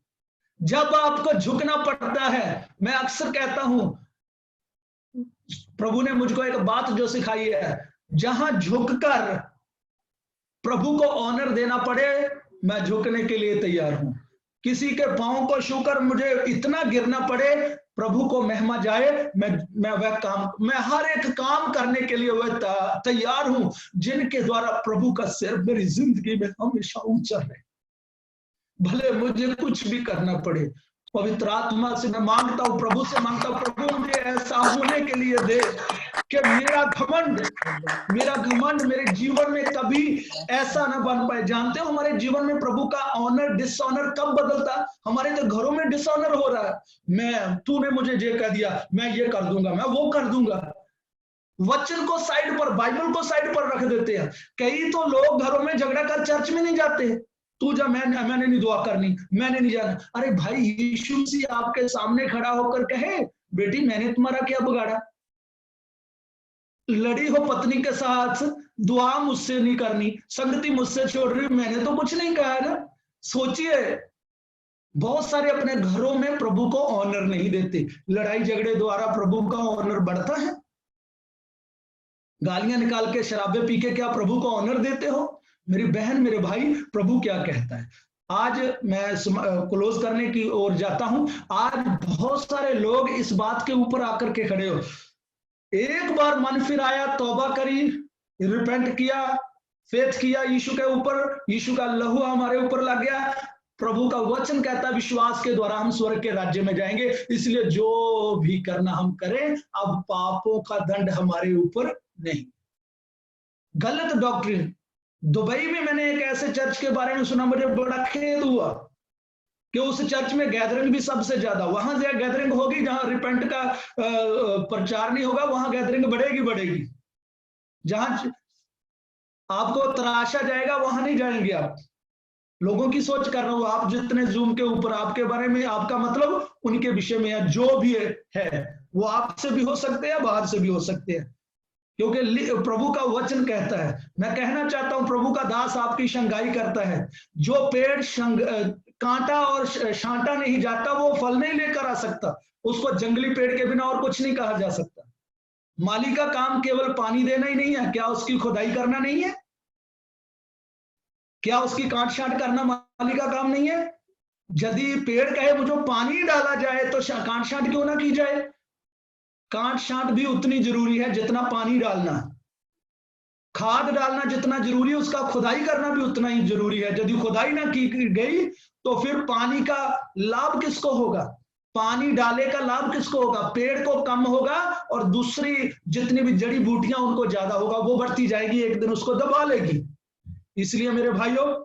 S1: जब आपको झुकना पड़ता है, मैं अक्सर कहता हूं, प्रभु ने मुझको एक बात जो सिखाई है, जहां झुककर प्रभु को ऑनर देना पड़े मैं झुकने के लिए तैयार हूं। किसी के पांव को छूकर मुझे इतना गिरना पड़े प्रभु को महिमा जाए, मैं हर एक काम करने के लिए वह तैयार हूं जिनके द्वारा प्रभु का सिर मेरी जिंदगी में हमेशा ऊंचा रहे, भले मुझे कुछ भी करना पड़े। पवित्र आत्मा से मैं मांगता हूं, प्रभु से मांगता हूं, प्रभु मुझे ऐसा होने के लिए दे कि मेरा घमंड मेरे जीवन में कभी ऐसा ना बन पाए। जानते हो हमारे जीवन में प्रभु का ऑनर डिसऑनर कब बदलता? हमारे तो घरों में डिसऑनर हो रहा है। तूने मुझे ये कह दिया, मैं ये कर दूंगा, मैं वो कर दूंगा। वचन को साइड पर, बाइबल को साइड पर रख देते हैं। कई तो लोग घरों में झगड़ा कर चर्च में नहीं जाते, तू जा, मैंने नहीं दुआ करनी, मैंने नहीं जाना। अरे भाई, यीशु मसीह आपके सामने खड़ा होकर कहे बेटी मैंने तुम्हारा क्या बिगाड़ा? लड़ी हो पत्नी के साथ, दुआ मुझसे नहीं करनी, संगति मुझसे छोड़ रही, मैंने तो कुछ नहीं कहा है ना। सोचिए, बहुत सारे अपने घरों में प्रभु को ऑनर नहीं देते। लड़ाई झगड़े द्वारा प्रभु का ऑनर बढ़ता है? गालियां निकाल के शराबे पी के क्या प्रभु को ऑनर देते हो? मेरी बहन, मेरे भाई, प्रभु क्या कहता है? आज मैं क्लोज करने की ओर जाता हूं। आज बहुत सारे लोग इस बात के ऊपर आकर के खड़े हो, एक बार मन फिर आया, तौबा करी, रिपेंट किया, फेथ किया यीशु के ऊपर, यीशु का लहू हमारे ऊपर लग गया। प्रभु का वचन कहता है विश्वास के द्वारा हम स्वर्ग के राज्य में जाएंगे, इसलिए जो भी करना हम करें, अब पापों का दंड हमारे ऊपर नहीं। गलत डॉक्ट्रिन। दुबई में मैंने एक ऐसे चर्च के बारे में सुना, मुझे बड़ा खेद हुआ कि उस चर्च में गैदरिंग भी सबसे ज्यादा, वहां से गैदरिंग होगी जहां रिपेंट का प्रचार नहीं होगा, वहां गैदरिंग बढ़ेगी। जहां आपको तराशा जाएगा वहां नहीं जाएंगे आप। लोगों की सोच कर रहा हूं, आप जितने जूम के ऊपर आपके बारे में आपका मतलब उनके विषय में है, जो भी है वो आपसे भी हो सकते हैं, बाहर से भी हो सकते हैं, क्योंकि प्रभु का वचन कहता है। मैं कहना चाहता हूं, प्रभु का दास आपकी शंगाई करता है। जो पेड़ कांटा और शांटा नहीं जाता वो फल नहीं लेकर आ सकता, उसको जंगली पेड़ के बिना और कुछ नहीं कहा जा सकता। माली का काम केवल पानी देना ही नहीं है, क्या उसकी खुदाई करना नहीं है? क्या उसकी काट छांट करना माली का काम नहीं है? यदि पेड़ कहे मुझे पानी डाला जाए तो काट छांट क्यों ना की जाए? काट छांट भी उतनी जरूरी है जितना पानी डालना, खाद डालना जितना जरूरी है, उसका खुदाई करना भी उतना ही जरूरी है। यदि खुदाई ना की गई तो फिर पानी का लाभ किसको होगा? पानी डाले का लाभ किसको होगा? पेड़ को कम होगा और दूसरी जितनी भी जड़ी बूटियां उनको ज्यादा होगा, वो बढ़ती जाएगी, एक दिन उसको दबा लेगी। इसलिए मेरे भाइयों,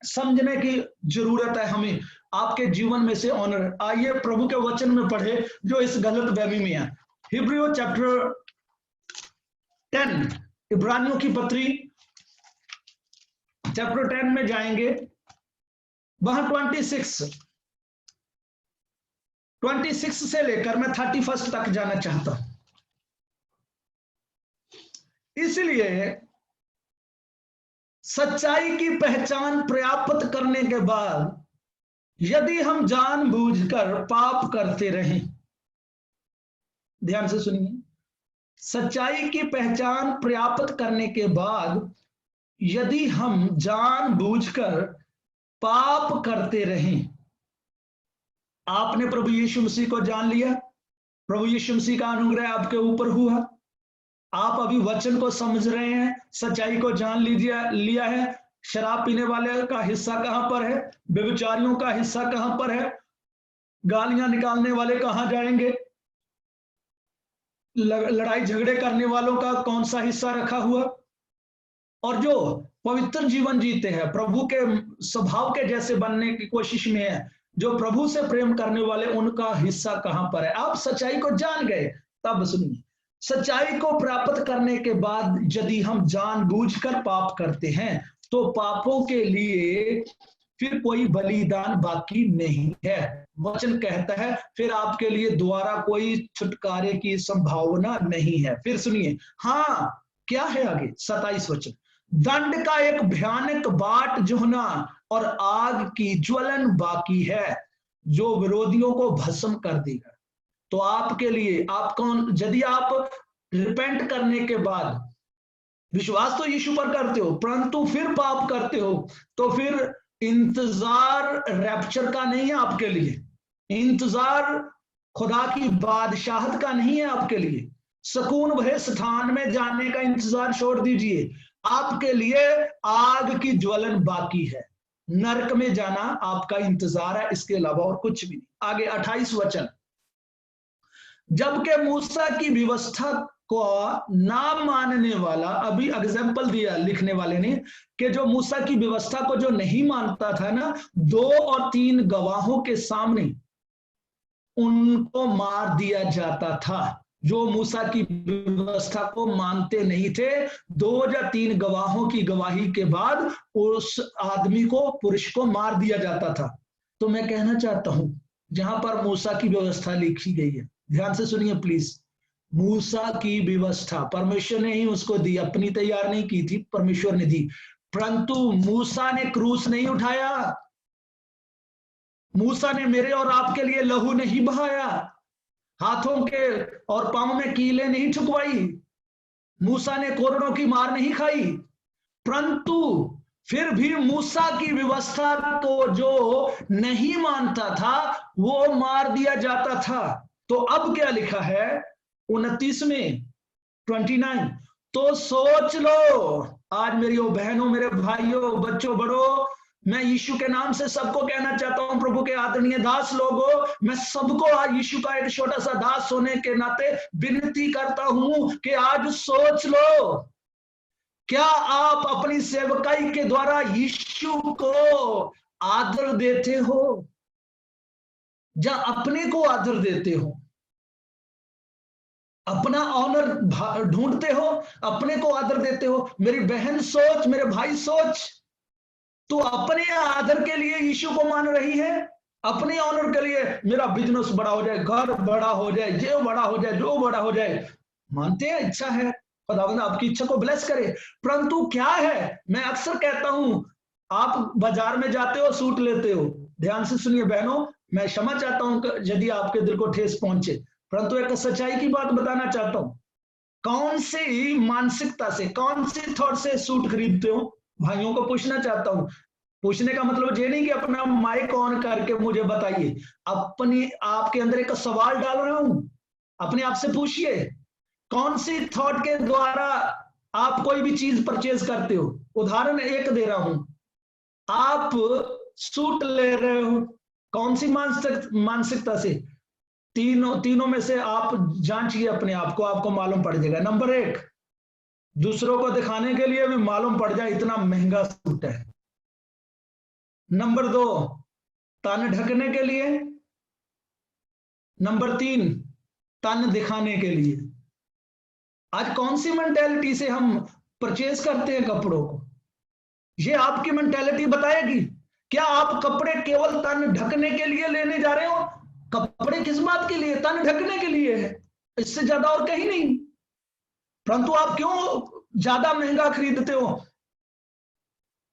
S1: समझने की जरूरत है हमें आपके जीवन में से ऑनर। आइए प्रभु के वचन में पढ़े जो इस गलत फहमी में है। हिब्रियो चैप्टर 10, इब्रानियों की पत्री चैप्टर 10 में जाएंगे, वहां 26 से लेकर मैं 31 तक जाना चाहता हूं। इसलिए सच्चाई की पहचान प्राप्त करने के बाद यदि हम जानबूझकर पाप करते रहें, ध्यान से सुनिए, सच्चाई की पहचान प्राप्त करने के बाद यदि हम जानबूझकर पाप करते रहें, आपने प्रभु यीशु मसीह को जान लिया, प्रभु यीशु मसीह का अनुग्रह आपके ऊपर हुआ, आप अभी वचन को समझ रहे हैं, सच्चाई को जान लीजिए लिया है, शराब पीने वाले का हिस्सा कहां पर है, व्यभिचारियों का हिस्सा कहां पर है, गालियां निकालने वाले कहां जाएंगे, लड़ाई झगड़े करने वालों का कौन सा हिस्सा रखा हुआ, और जो पवित्र जीवन जीते हैं, प्रभु के स्वभाव के जैसे बनने की कोशिश में है, जो प्रभु से प्रेम करने वाले, उनका हिस्सा कहां पर है। आप सच्चाई को जान गए, तब सुनिए, सच्चाई को प्राप्त करने के बाद यदि हम जानबूझकर पाप करते हैं तो पापों के लिए फिर कोई बलिदान बाकी नहीं है। वचन कहता है फिर आपके लिए दोबारा कोई छुटकारे की संभावना नहीं है। फिर सुनिए, हाँ क्या है आगे 27 वचन, दंड का एक भयानक बाट जोहना और आग की ज्वलन बाकी है जो विरोधियों को भस्म कर देगा। तो आपके लिए, आप कौन, यदि आप रिपेंट करने के बाद विश्वास तो यीशु पर करते हो परंतु फिर पाप करते हो, तो फिर इंतजार रैप्चर का नहीं है आपके लिए, इंतजार खुदा की बादशाहत का नहीं है आपके लिए, सुकून भरे स्थान में जाने का इंतजार छोड़ दीजिए, आपके लिए आग की ज्वलन बाकी है, नरक में जाना आपका इंतजार है, इसके अलावा और कुछ भी नहीं। आगे 28 वचन, जबकि मूसा की व्यवस्था को ना मानने वाला, अभी एग्जाम्पल दिया लिखने वाले ने कि जो मूसा की व्यवस्था को जो नहीं मानता था ना, 2 और 3 गवाहों के सामने उनको मार दिया जाता था। जो मूसा की व्यवस्था को मानते नहीं थे, 2 या 3 गवाहों की गवाही के बाद उस आदमी को, पुरुष को मार दिया जाता था। तो मैं कहना चाहता हूं, जहां पर मूसा की व्यवस्था लिखी गई है, ध्यान से सुनिए प्लीज, मूसा की व्यवस्था परमेश्वर ने ही उसको दी, अपनी तैयार नहीं की थी, परमेश्वर ने दी, परंतु मूसा ने क्रूस नहीं उठाया, मूसा ने मेरे और आपके लिए लहू नहीं बहाया, हाथों के और पांव में कीले नहीं ठुकवाई, मूसा ने कोरड़ों की मार नहीं खाई, परंतु फिर भी मूसा की व्यवस्था को जो नहीं मानता था वो मार दिया जाता था। तो अब क्या लिखा है 29 में 29, तो सोच लो आज मेरी बहनों, मेरे भाइयों, बच्चों, बड़ों, मैं यीशु के नाम से सबको कहना चाहता हूं, प्रभु के आदरणीय दास लोगों, मैं सबको आज यीशु का एक छोटा सा दास होने के नाते विनती करता हूं कि आज सोच लो, क्या आप अपनी सेवकाई के द्वारा यीशु को आदर देते हो या अपने को आदर देते हो, अपना ऑनर ढूंढते हो, अपने को आदर देते हो। मेरी बहन सोच, मेरे भाई सोच, तू अपने आदर के लिए यीशु को मान रही है, अपने ऑनर के लिए, मेरा बिजनेस बड़ा हो जाए, घर बड़ा हो जाए, ये बड़ा हो जाए, जो बड़ा हो जाए, मानते हैं इच्छा है, खुदावंद आपकी इच्छा को ब्लेस करे, परंतु क्या है, मैं अक्सर कहता हूं, आप बाजार में जाते हो, सूट लेते हो, ध्यान से सुनिए बहनों, मैं क्षमा चाहता हूं यदि आपके दिल को ठेस पहुंचे, परंतु एक सच्चाई की बात बताना चाहता हूं, कौन सी मानसिकता से, कौन सी थॉट से सूट खरीदते हो, भाइयों को पूछना चाहता हूं। पूछने का मतलब ये नहीं कि अपना माइक ऑन करके मुझे बताइए, अपने आपके अंदर एक सवाल डाल रहा हूं, अपने आप से पूछिए, कौन सी थॉट के द्वारा आप कोई भी चीज परचेज करते हो। उदाहरण एक दे रहा हूं, आप सूट ले रहे हो, कौन सी मानसिकता से, तीनों में से आप जांचिए अपने आप को, आपको मालूम पड़ जाएगा। नंबर 1, दूसरों को दिखाने के लिए भी मालूम पड़ जाए इतना महंगा सूट है। नंबर 2, तन ढकने के लिए। नंबर 3, तन दिखाने के लिए। आज कौन सी मेंटेलिटी से हम परचेज करते हैं कपड़ों को, ये आपकी मेंटेलिटी बताएगी। क्या आप कपड़े केवल तन ढकने के लिए लेने जा रहे हो? कपड़े किस बात के लिए? तन ढकने के लिए है, इससे ज्यादा और कहीं नहीं। परंतु आप क्यों ज्यादा महंगा खरीदते हो?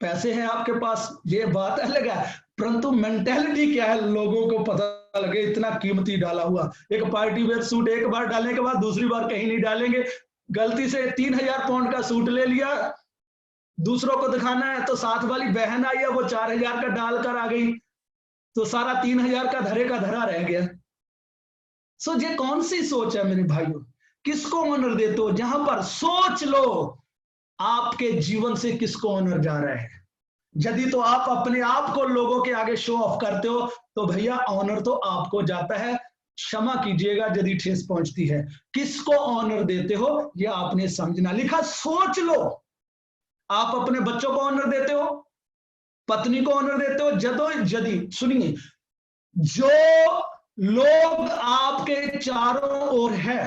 S1: पैसे हैं आपके पास, ये बात अलग है, परंतु मेंटेलिटी क्या है लोगों को पता लगे। इतना कीमती डाला हुआ एक पार्टी वेयर सूट एक बार डालने के बाद दूसरी बार कहीं नहीं डालेंगे। गलती से 3000 पाउंड का सूट ले लिया, दूसरों को दिखाना है, तो साथ वाली बहन आई है, वो 4000 का डालकर आ गई, तो सारा 3000 का धरे का धरा रह गया। सो ये कौन सी सोच है मेरे भाइयों? किसको ऑनर देते हो? जहां पर सोच लो आपके जीवन से किसको ऑनर जा रहा है। यदि तो आप अपने आप को लोगों के आगे शो ऑफ करते हो तो भैया ऑनर तो आपको जाता है, क्षमा कीजिएगा यदि ठेस पहुंचती है। किसको ऑनर देते हो यह आपने समझना। लिखा सोच लो। आप अपने बच्चों को ऑनर देते हो, पत्नी को ऑनर देते हो। यदि सुनिए, जो लोग आपके चारों ओर है,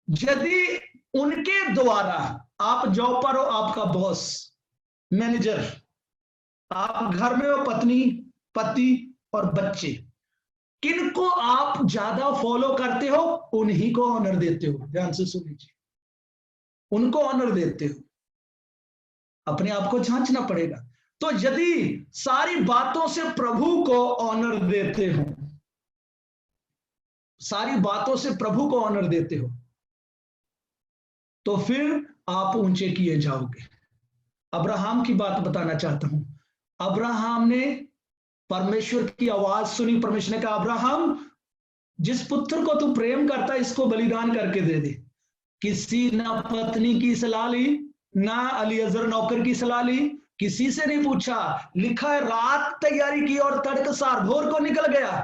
S1: यदि उनके द्वारा आप जॉब पर हो, आपका बॉस, मैनेजर, आप घर में हो, पत्नी, पति और बच्चे, किनको आप ज्यादा फॉलो करते हो उन्हीं को ऑनर देते हो। ध्यान से सुन लीजिए, उनको ऑनर देते हो। अपने आप को जांचना पड़ेगा। तो यदि सारी बातों से प्रभु को ऑनर देते हो, सारी बातों से प्रभु को ऑनर देते हो, तो फिर आप ऊंचे किए जाओगे। अब्राहम की बात बताना चाहता हूं। अब्राहम ने परमेश्वर की आवाज सुनी। परमेश्वर ने कहा, अब्राहम, जिस पुत्र को तू प्रेम करता है इसको बलिदान करके दे दे। किसी ना पत्नी की सलाह ली, ना अलीअजर नौकर की सलाह ली, किसी से नहीं पूछा। लिखा है रात तैयारी की और तड़कसार भोर को निकल गया।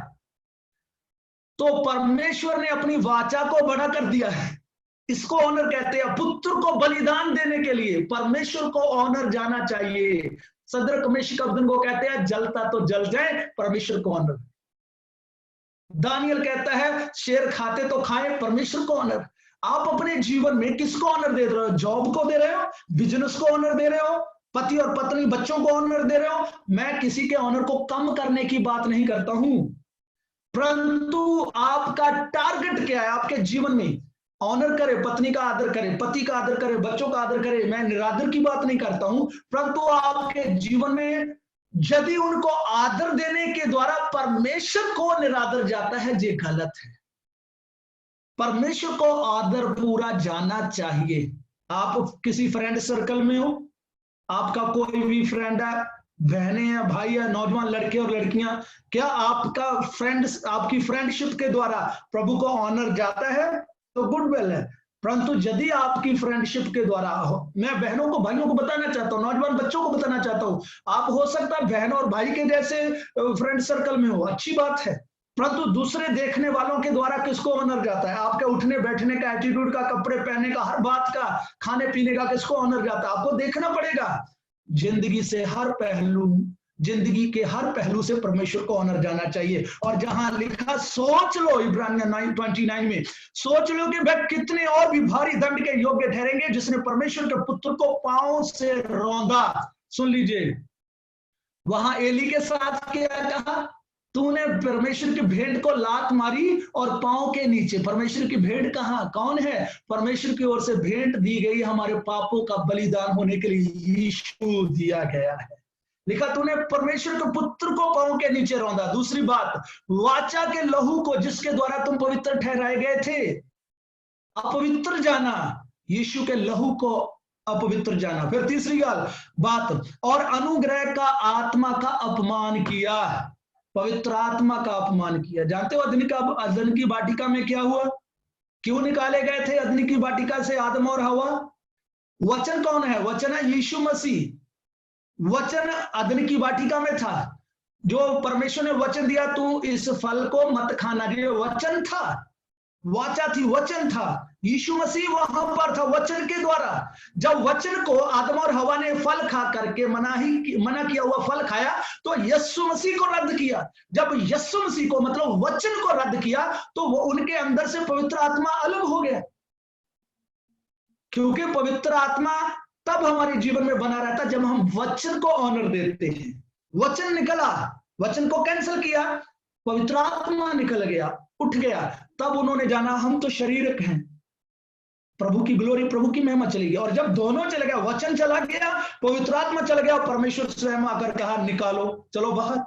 S1: तो परमेश्वर ने अपनी वाचा को बड़ा कर दिया है। इसको ऑनर कहते हैं। पुत्र को बलिदान देने के लिए परमेश्वर को ऑनर जाना चाहिए। सदरक मेशक अबेदनगो कहते हैं जलता तो जल जाए, परमेश्वर को ऑनर। दानियल कहता है शेर खाते तो खाए, परमेश्वर को ऑनर। आप अपने जीवन में किसको ऑनर दे रहे हो? जॉब को दे रहे हो, बिजनेस को ऑनर दे रहे हो, पति और पत्नी बच्चों को ऑनर दे रहे हो। मैं किसी के ऑनर को कम करने की बात नहीं करता हूं, परंतु आपका टारगेट क्या है आपके जीवन में? ऑनर करे, पत्नी का आदर करे, पति का आदर करे, बच्चों का आदर करे। मैं निरादर की बात नहीं करता हूं, परंतु आपके जीवन में यदि उनको आदर देने के द्वारा परमेश्वर को निरादर जाता है, ये गलत है। परमेश्वर को आदर पूरा जाना चाहिए। आप किसी फ्रेंड सर्कल में हो, आपका कोई भी फ्रेंड है, बहनें हैं, भाई है, नौजवान लड़के और लड़कियां, क्या आपका आपकी फ्रेंडशिप के द्वारा प्रभु को ऑनर जाता है? तो गुड वेल है। परंतु यदि आपकी फ्रेंडशिप के द्वारा मैं बहनों को भाइयों को बताना चाहता हूं, नौजवान बच्चों को बताना चाहता हूं, आप हो सकता है बहन और भाई के जैसे फ्रेंड सर्कल में हो, अच्छी बात है, परंतु दूसरे देखने वालों के द्वारा किसको ऑनर जाता है? आपके उठने बैठने का, एटीट्यूड का, कपड़े पहनने का, हर बात का, खाने पीने का किसको ऑनर जाता है? आपको देखना पड़ेगा। जिंदगी से हर पहलू, जिंदगी के हर पहलू से परमेश्वर को ऑनर जाना चाहिए। और जहां लिखा सोच लो, इब्रानिया 9:29 में, सोच लो कि वह कितने और भी भारी दंड के योग्य ठहरेंगे जिसने परमेश्वर के पुत्र को पांव से रौंदा। सुन लीजिए, वहां एली के साथ क्या कहा? तूने परमेश्वर की भेंट को लात मारी और पांव के नीचे। परमेश्वर की भेंट कहां, कौन है? परमेश्वर की ओर से भेंट दी गई, हमारे पापों का बलिदान होने के लिए यीशु दिया गया है। लिखा तूने परमेश्वर के पुत्र को पांव के नीचे रौंदा। दूसरी बात, वाचा के लहू को जिसके द्वारा तुम पवित्र ठहराए गए थे, अपवित्र जाना, यीशु के लहू को अपवित्र जाना। फिर तीसरी बात, और अनुग्रह का आत्मा का अपमान किया, पवित्र आत्मा का अपमान किया। जानते हो अदन की वाटिका में क्या हुआ? क्यों निकाले गए थे अदन की वाटिका से आदम और हवा? वचन कौन है? वचन है यीशु मसीह। वचन अदन की वाटिका में था, जो परमेश्वर ने वचन दिया तू इस फल को मत खाना, ये वचन था, वाचा थी, वचन था। यीशु मसीह वहां पर था वचन के द्वारा। जब वचन को आदम और हवा ने फल खा करके मना किया हुआ फल खाया, तो यीशु मसीह को रद्द किया। जब यीशु मसीह को मतलब वचन को रद्द किया, तो वो उनके अंदर से पवित्र आत्मा अलग हो गया। क्योंकि पवित्र आत्मा तब हमारे जीवन में बना रहता जब हम वचन को ऑनर देते हैं। वचन निकला, वचन को कैंसिल किया, पवित्र आत्मा निकल गया, उठ गया, तब उन्होंने जाना हम तो शरीरक हैं, प्रभु की ग्लोरी, प्रभु की महिमा चली गई। और जब दोनों चले गया, वचन चला गया, पवित्र आत्मा चला गया, परमेश्वर स्वयं आकर कहा निकालो, चलो बाहर।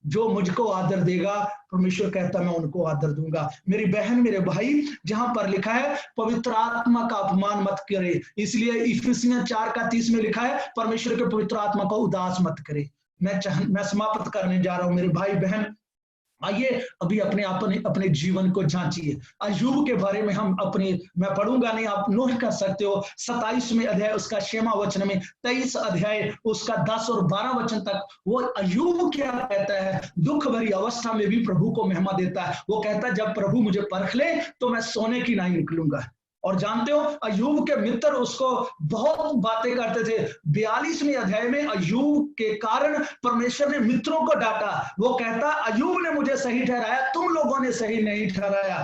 S1: जो मुझको आदर देगा, परमेश्वर कहता मैं उनको आदर दूंगा। मेरी बहन, मेरे भाई, जहां पर लिखा है पवित्र आत्मा का अपमान मत करे, इसलिए इफिसियन 4:30 में लिखा है परमेश्वर के पवित्र आत्मा को उदास मत करे। मैं समाप्त करने जा रहा हूं मेरे भाई बहन। आइए अभी अपने जीवन को जांचिए। अय्यूब के बारे में हम मैं पढ़ूंगा नहीं, आप नोट कर सकते हो। 27वें अध्याय उसका 6वां वचन में, 23 अध्याय उसका 10 और 12 वचन तक वो अय्यूब क्या कहता है। दुख भरी अवस्था में भी प्रभु को महिमा देता है। वो कहता है जब प्रभु मुझे परख ले तो मैं सोने की नहीं निकलूंगा। और जानते हो अय्यूब के मित्र उसको बहुत बातें करते थे। 42वें अध्याय में अय्यूब के कारण परमेश्वर ने मित्रों को डांटा। वो कहता अय्यूब ने मुझे सही ठहराया, तुम लोगों ने सही नहीं ठहराया।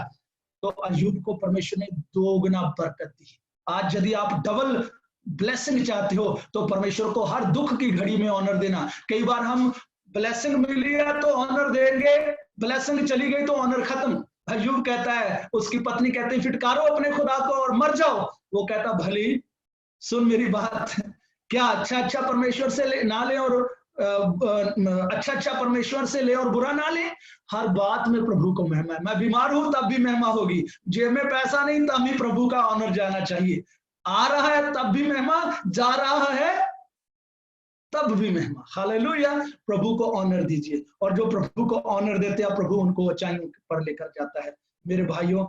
S1: तो अय्यूब को परमेश्वर ने दोगुना बरकत दी। आज यदि आप डबल ब्लेसिंग चाहते हो तो परमेश्वर को हर दुख की घड़ी में ऑनर देना। कई बार हम ब्लेसिंग मिली है तो ऑनर देंगे, ब्लेसिंग चली गई तो ऑनर खत्म। अय्यूब कहता है, उसकी पत्नी कहती है फिटकारो अपने खुदा को और मर जाओ। वो कहता भली सुन मेरी बात, क्या अच्छा परमेश्वर से ना ले और अच्छा परमेश्वर से ले और बुरा ना ले। हर बात में प्रभु को महिमा है। मैं बीमार हूं तब भी महिमा होगी, जेब में पैसा नहीं तब भी प्रभु का ऑनर जाना चाहिए। आ रहा है तब भी महिमा, जा रहा है तब भी महिमा। हालेलुया। प्रभु को ऑनर दीजिए, और जो प्रभु को ऑनर देते हैं प्रभु उनको ऊंचाइयों पर लेकर जाता है। मेरे भाइयों,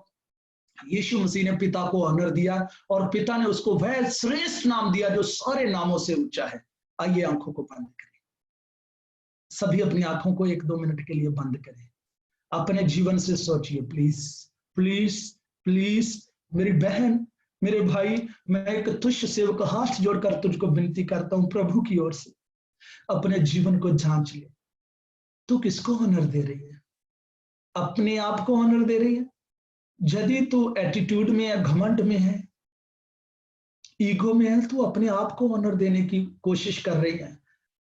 S1: यीशु मसीह ने पिता को ऑनर दिया और पिता ने उसको वह श्रेष्ठ नाम दिया जो सारे नामों से ऊंचा है। आइए आंखों को बंद करें, सभी अपनी आंखों को 1-2 मिनट के लिए बंद करें। अपने जीवन से सोचिए प्लीज प्लीज प्लीज। मेरी बहन, मेरे भाई, मैं एक तुच्छ सेवक हाथ जोड़कर तुझको विनती करता हूं प्रभु की ओर से, अपने जीवन को जांच ले। तू किसको ऑनर दे रही है? अपने आप को ऑनर दे रही है? यदि तू एटीट्यूड में है, घमंड में है, ईगो में है, तू अपने आप को ऑनर देने की कोशिश कर रही है।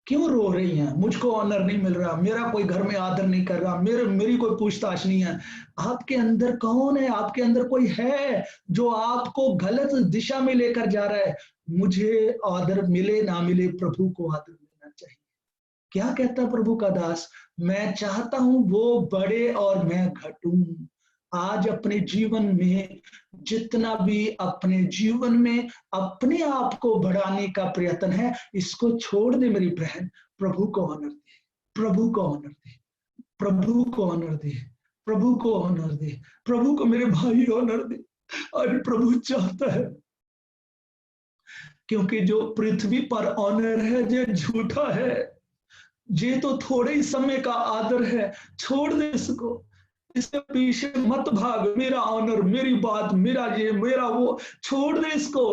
S1: क्यों रो रही है? मुझको ऑनर नहीं मिल रहा, मेरा कोई घर में आदर नहीं कर रहा, मेरी कोई पूछताछ नहीं है। आपके अंदर कौन है? आपके अंदर कोई है जो आपको गलत दिशा में लेकर जा रहा है। मुझे आदर मिले ना मिले, प्रभु को आदर मिलना चाहिए। क्या कहता प्रभु का दास? मैं चाहता हूं वो बढ़े और मैं घटूं। आज अपने जीवन में जितना भी अपने जीवन में अपने आप को बढ़ाने का प्रयत्न है, इसको छोड़ दे मेरी बहन। प्रभु को ऑनर दे, प्रभु को ऑनर दे, प्रभु को ऑनर दे, प्रभु को ऑनर दे, प्रभु को मेरे भाई ऑनर दे। और प्रभु चाहता है, क्योंकि जो पृथ्वी पर ऑनर है ये झूठा है, ये तो थोड़े ही समय का आदर है। छोड़ दे इसको, इसके पीछे मत भाग। मेरा ऑनर, मेरी बात, मेरा ये, मेरा वो, छोड़ दे इसको।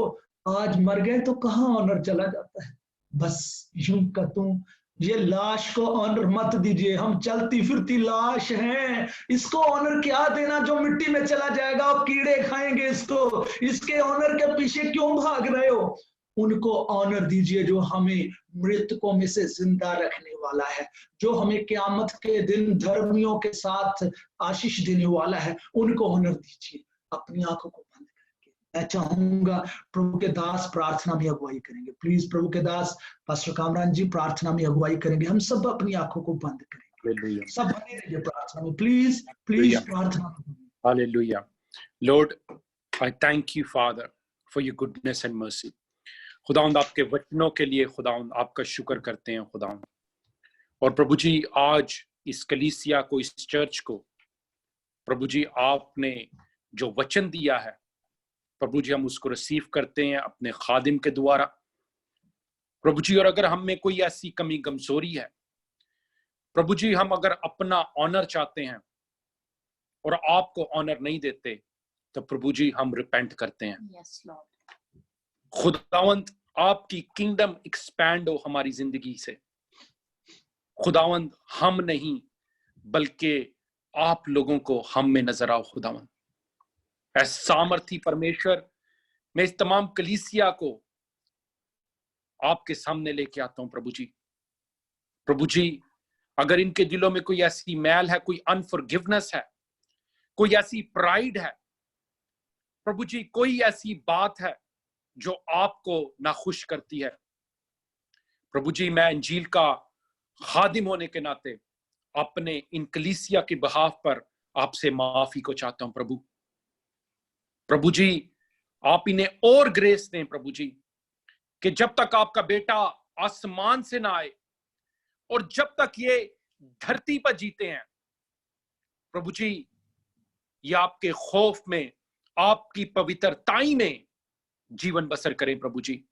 S1: आज मर गए तो कहाँ ऑनर चला जाता है। बस यूं का तुम ये लाश को ऑनर मत दीजिए। हम चलती फिरती लाश हैं, इसको ऑनर क्या देना जो मिट्टी में चला जाएगा और कीड़े खाएंगे इसको। इसके ऑनर के पीछे क्यों भाग रहे हो? उनको ऑनर दीजिए जो हमें मृतकों में से जिंदा रखने वाला है, जो हमें क़यामत के दिन धर्मियों के साथ आशीष देने वाला है। उनको ऑनर दीजिए। अपनी आंखों को बंद करके मैं चाहूंगा प्रभु के दास प्रार्थना में अगुवाई करेंगे। प्लीज प्रभु के दास पास्टर कामरान जी प्रार्थना में अगुवाई करेंगे। हम सब अपनी आंखों को बंद करेंगे, सब बने रहिए प्रार्थना में। प्लीज प्लीज प्रार्थना में।
S2: Hallelujah. Lord, I thank you father for your goodness and mercy. खुदावंद आपके वचनों के लिए खुदावंद आपका शुक्र करते हैं खुदावंद। और प्रभु जी आज इस कलीसिया को, इस चर्च को प्रभु जी आपने जो वचन दिया है प्रभु जी हम उसको रिसीव करते हैं अपने खादिम के द्वारा प्रभु जी। और अगर हम में कोई ऐसी कमी कमजोरी है प्रभु जी, हम अगर अपना ऑनर चाहते हैं और आपको ऑनर नहीं देते तो प्रभु जी हम रिपेंट करते हैं।
S3: yes, Lord.
S2: खुदावंद आपकी किंगडम एक्सपैंड हो हमारी जिंदगी से खुदावंद। हम नहीं बल्कि आप लोगों को हम में नजर आओ खुदावंद। ऐ सामर्थी परमेश्वर, मैं इस तमाम कलीसिया को आपके सामने लेके आता हूं प्रभु जी। प्रभु जी अगर इनके दिलों में कोई ऐसी मैल है, कोई अनफॉरगिवनेस है, कोई ऐसी प्राइड है प्रभु जी कोई ऐसी बात है जो आपको नाखुश करती है, प्रभु जी मैं इंजील का खादिम होने के नाते अपने इन कलीसिया के बहाव पर आपसे माफी को चाहता हूं प्रभु। प्रभु जी आप इन्हें और ग्रेस दें प्रभु जी, कि जब तक आपका बेटा आसमान से ना आए और जब तक ये धरती पर जीते हैं प्रभु जी, ये आपके खौफ में, आपकी पवित्रताई में जीवन बसर करें प्रभु जी।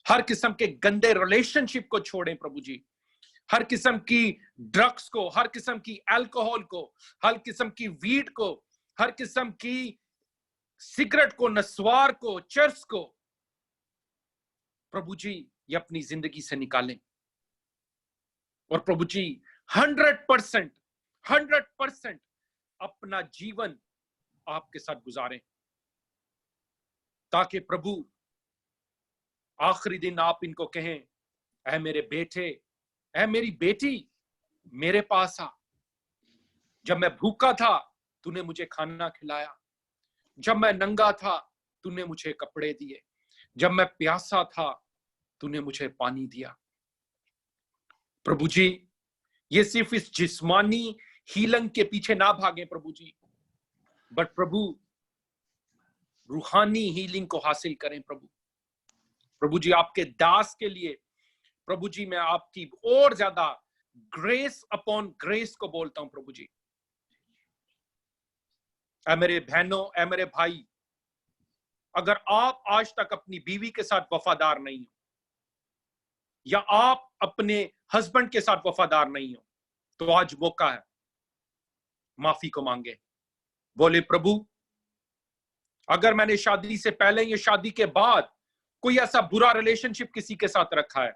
S2: हर किस्म के गंदे रिलेशनशिप को छोड़ें प्रभु जी, हर किस्म की ड्रग्स को, हर किस्म की अल्कोहल को, हर किस्म की वीड को, हर किस्म की सिगरेट को, नस्वार को, चर्च को प्रभु जी ये अपनी जिंदगी से निकालें। और प्रभु जी 100% अपना जीवन आपके साथ गुजारें, ताकि प्रभु आखिरी दिन आप इनको कहें, ऐ मेरे बेटे, ऐ मेरी बेटी, मेरे पास आ। जब मैं भूखा था तूने मुझे खाना खिलाया, जब मैं नंगा था तूने मुझे कपड़े दिए, जब मैं प्यासा था तूने मुझे पानी दिया। प्रभु जी ये सिर्फ इस जिस्मानी हीलिंग के पीछे ना भागे प्रभु जी, बट प्रभु रूहानी हीलिंग को हासिल करें प्रभु। प्रभु जी आपके दास के लिए प्रभु जी मैं आपकी और ज्यादा ग्रेस अपॉन ग्रेस को बोलता हूं प्रभु जी। ऐ मेरे बहनों, ऐ मेरे भाई, अगर आप आज तक अपनी बीवी के साथ वफादार नहीं हो, या आप अपने हस्बैंड के साथ वफादार नहीं हो, तो आज मौका है, माफी को मांगे। बोले प्रभु अगर मैंने शादी से पहले या शादी के बाद कोई ऐसा बुरा रिलेशनशिप किसी के साथ रखा है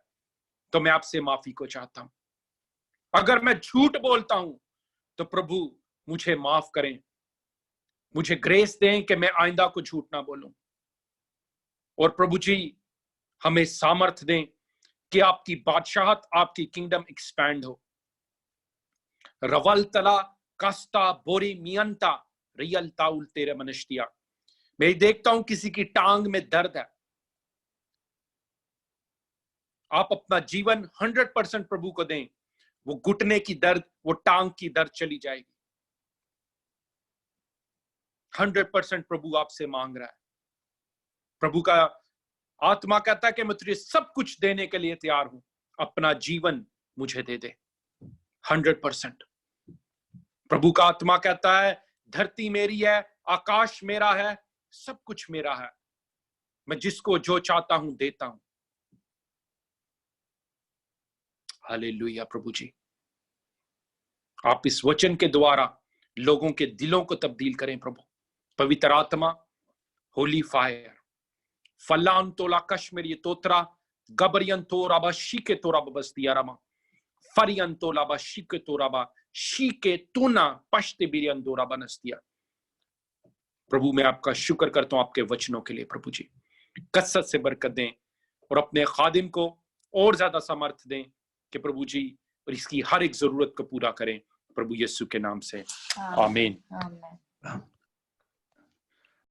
S2: तो मैं आपसे माफी को चाहता हूं। अगर मैं झूठ बोलता हूं तो प्रभु मुझे माफ करें, मुझे ग्रेस दें कि मैं आइंदा को झूठ ना बोलूं। और प्रभु जी हमें सामर्थ दें कि आपकी बादशाहत, आपकी किंगडम एक्सपैंड हो। रवल तला कस्ता बोरी मियंता रियल ताउल तेरे मनश्तिया। मैं देखता हूं किसी की टांग में दर्द है, आप अपना जीवन 100% प्रभु को दें, वो घुटने की दर्द, वो टांग की दर्द चली जाएगी। 100% प्रभु आपसे मांग रहा है। प्रभु का आत्मा कहता है कि मैं तुझे सब कुछ देने के लिए तैयार हूं, अपना जीवन मुझे दे दे। 100% प्रभु का आत्मा कहता है धरती मेरी है, आकाश मेरा है, सब कुछ मेरा है, मैं जिसको जो चाहता हूं देता हूं। हालेलुया। प्रभु जी आप इस वचन के द्वारा लोगों के दिलों को तब्दील करें प्रभु। पवित्र आत्मा, होली फायर, फलान तोला कश्मीरी तोत्रा गबरियन तोराबा शीके तोराबा बस्तिया रमा फरियन तोलाबा शीके तोराबा शीके तुना पश्ते बिरियन दोराबा नस्तिया। प्रभु मैं आपका शुक्र करता हूं आपके वचनों के लिए। प्रभु जी कसरत से बरकत दें और अपने खादिम को और ज्यादा सामर्थ दें कि प्रभु जी और इसकी हर एक जरूरत को पूरा करें, प्रभु यीशु के नाम से आमीन।